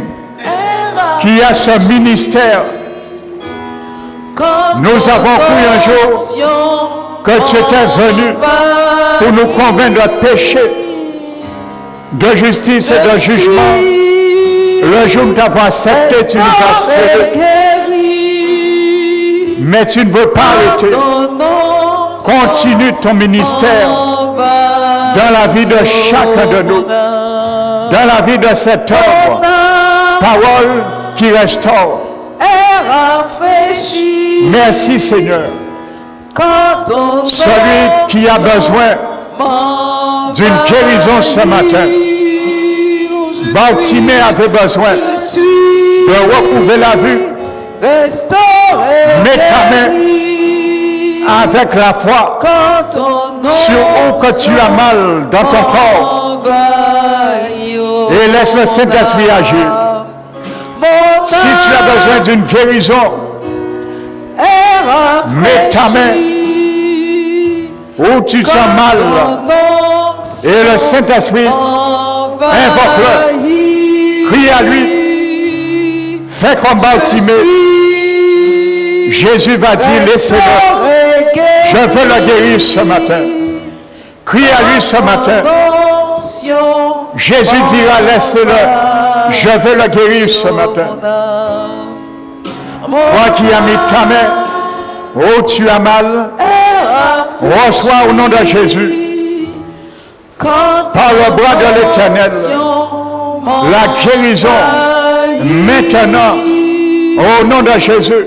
qui a ce ministère. Nous avons cru un jour que tu étais venu pour nous convaincre de péché, de justice et de jugement. Le jour où nous t'avons accepté, tu nous as cédé. Mais tu ne veux pas arrêter. Continue ton ministère dans la vie de chacun de nous, dans la vie de cette œuvre, parole qui restaure. Merci Seigneur. Celui qui a besoin d'une guérison ce matin, Bartimée avait besoin de retrouver la vue. Mets ta main avec la foi sur où que tu as mal dans ton corps et laisse le Saint-Esprit agir. Si tu as besoin d'une guérison, mets ta main où tu sens mal et le Saint-Esprit invoque-le, crie à lui, fais comme Bartimée. Jésus va dire, laissez-le, je veux le guérir ce matin. Crie à lui ce matin. Jésus dira, laissez-le, je veux le guérir ce matin. Toi qui as mis ta main où tu as mal, reçois au nom de Jésus, par le bras de l'Éternel, la guérison maintenant au nom de Jésus.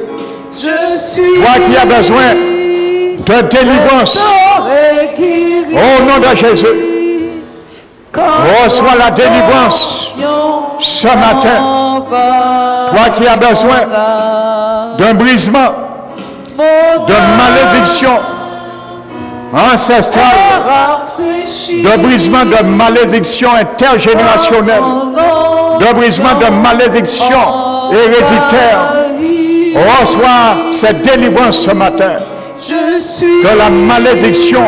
Toi qui as besoin de délivrance Au nom de Jésus, reçois la délivrance ce matin. Toi qui as besoin d'un brisement, de malédiction ancestrale, de brisement de malédiction intergénérationnelle, de brisement de malédiction héréditaire. Reçois cette délivrance ce matin. Que la malédiction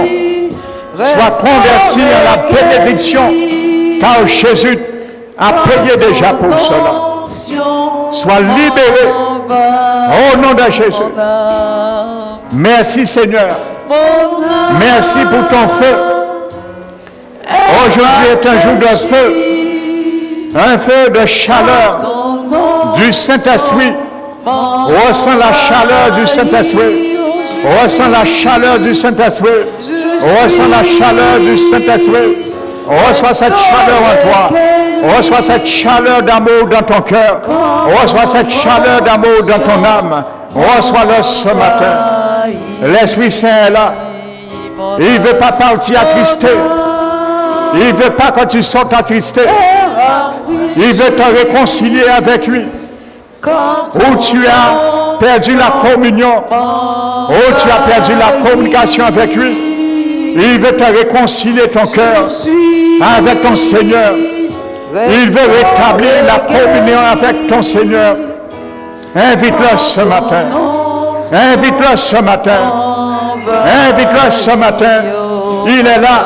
soit convertie en la bénédiction, car Jésus a payé déjà pour cela. Sois libéré au nom de Jésus. Merci Seigneur. Merci pour ton feu. Aujourd'hui est un jour de feu. Un feu de chaleur du Saint-Esprit. Ressens la chaleur du Saint-Esprit. Ressens la chaleur du Saint-Esprit. Ressens la chaleur du Saint-Esprit. Reçois cette chaleur en toi. Reçois cette chaleur d'amour dans ton cœur. Reçois cette chaleur d'amour dans ton âme. Reçois-le ce matin. L'Esprit Saint est là. Il ne veut pas partir attristé. Il ne veut pas que tu sortes attristé. Il veut te réconcilier avec lui. Où tu as perdu la communion, où tu as perdu la communication avec lui, il veut te réconcilier ton cœur avec ton Seigneur. Il veut rétablir la communion avec ton Seigneur. Invite-le ce matin. Invite-le ce matin. Invite-le ce matin. Il est là.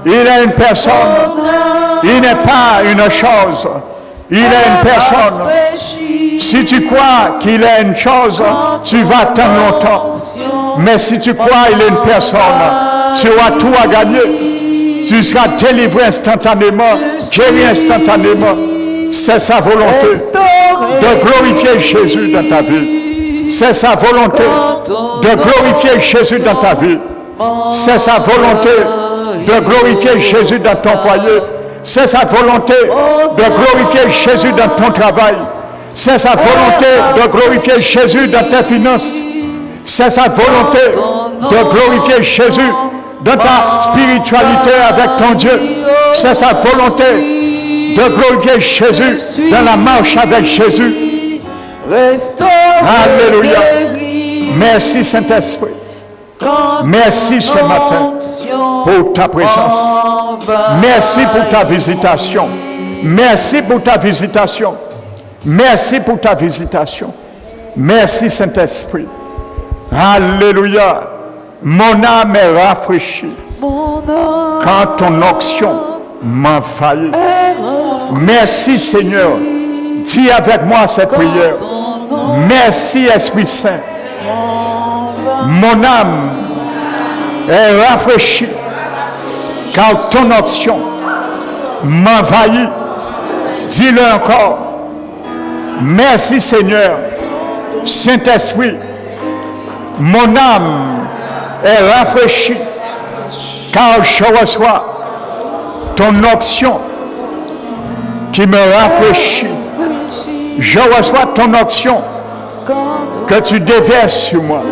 Il est une personne. Il n'est pas une chose. Il est une personne. Si tu crois qu'il est une chose, tu vas attendre longtemps. Mais si tu crois qu'il est une personne, tu auras tout à gagner. Tu seras délivré instantanément, guéri instantanément. C'est sa volonté de glorifier Jésus dans ta vie. C'est sa volonté de glorifier Jésus dans ta vie. C'est sa volonté de glorifier Jésus dans ton foyer. C'est sa volonté de glorifier Jésus dans ton travail. C'est sa volonté de glorifier Jésus dans tes finances. C'est sa volonté de glorifier Jésus dans ta spiritualité avec ton Dieu. C'est sa volonté de glorifier Jésus dans la marche avec Jésus. Alléluia. Merci Saint-Esprit. Merci ce matin pour ta présence. Merci pour ta visitation. Merci pour ta visitation. Merci pour ta visitation. Merci Saint-Esprit. Alléluia. Mon âme est rafraîchie quand ton onction m'envahit. Merci Seigneur. Dis avec moi cette prière. Merci Esprit Saint. Mon âme est rafraîchie car ton onction m'envahit. Dis-le encore. Merci Seigneur. Saint-Esprit, mon âme est rafraîchie car je reçois ton onction qui me rafraîchit. Je reçois ton onction que tu déverses sur moi.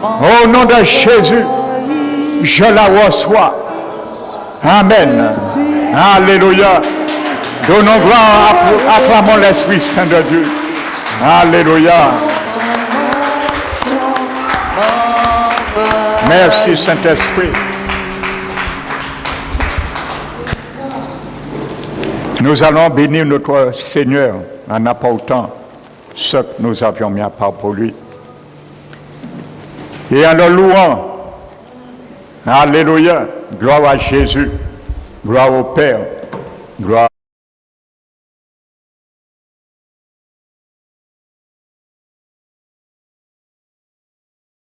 Au nom de Jésus, je la reçois. Amen. Alléluia. Donnons gloire, acclamons l'Esprit Saint de Dieu. Alléluia. Merci Saint-Esprit. Nous allons bénir notre Seigneur en apportant ce que nous avions mis à part pour lui. Et en le louant. Alléluia. Gloire à Jésus. Gloire au Père. Gloire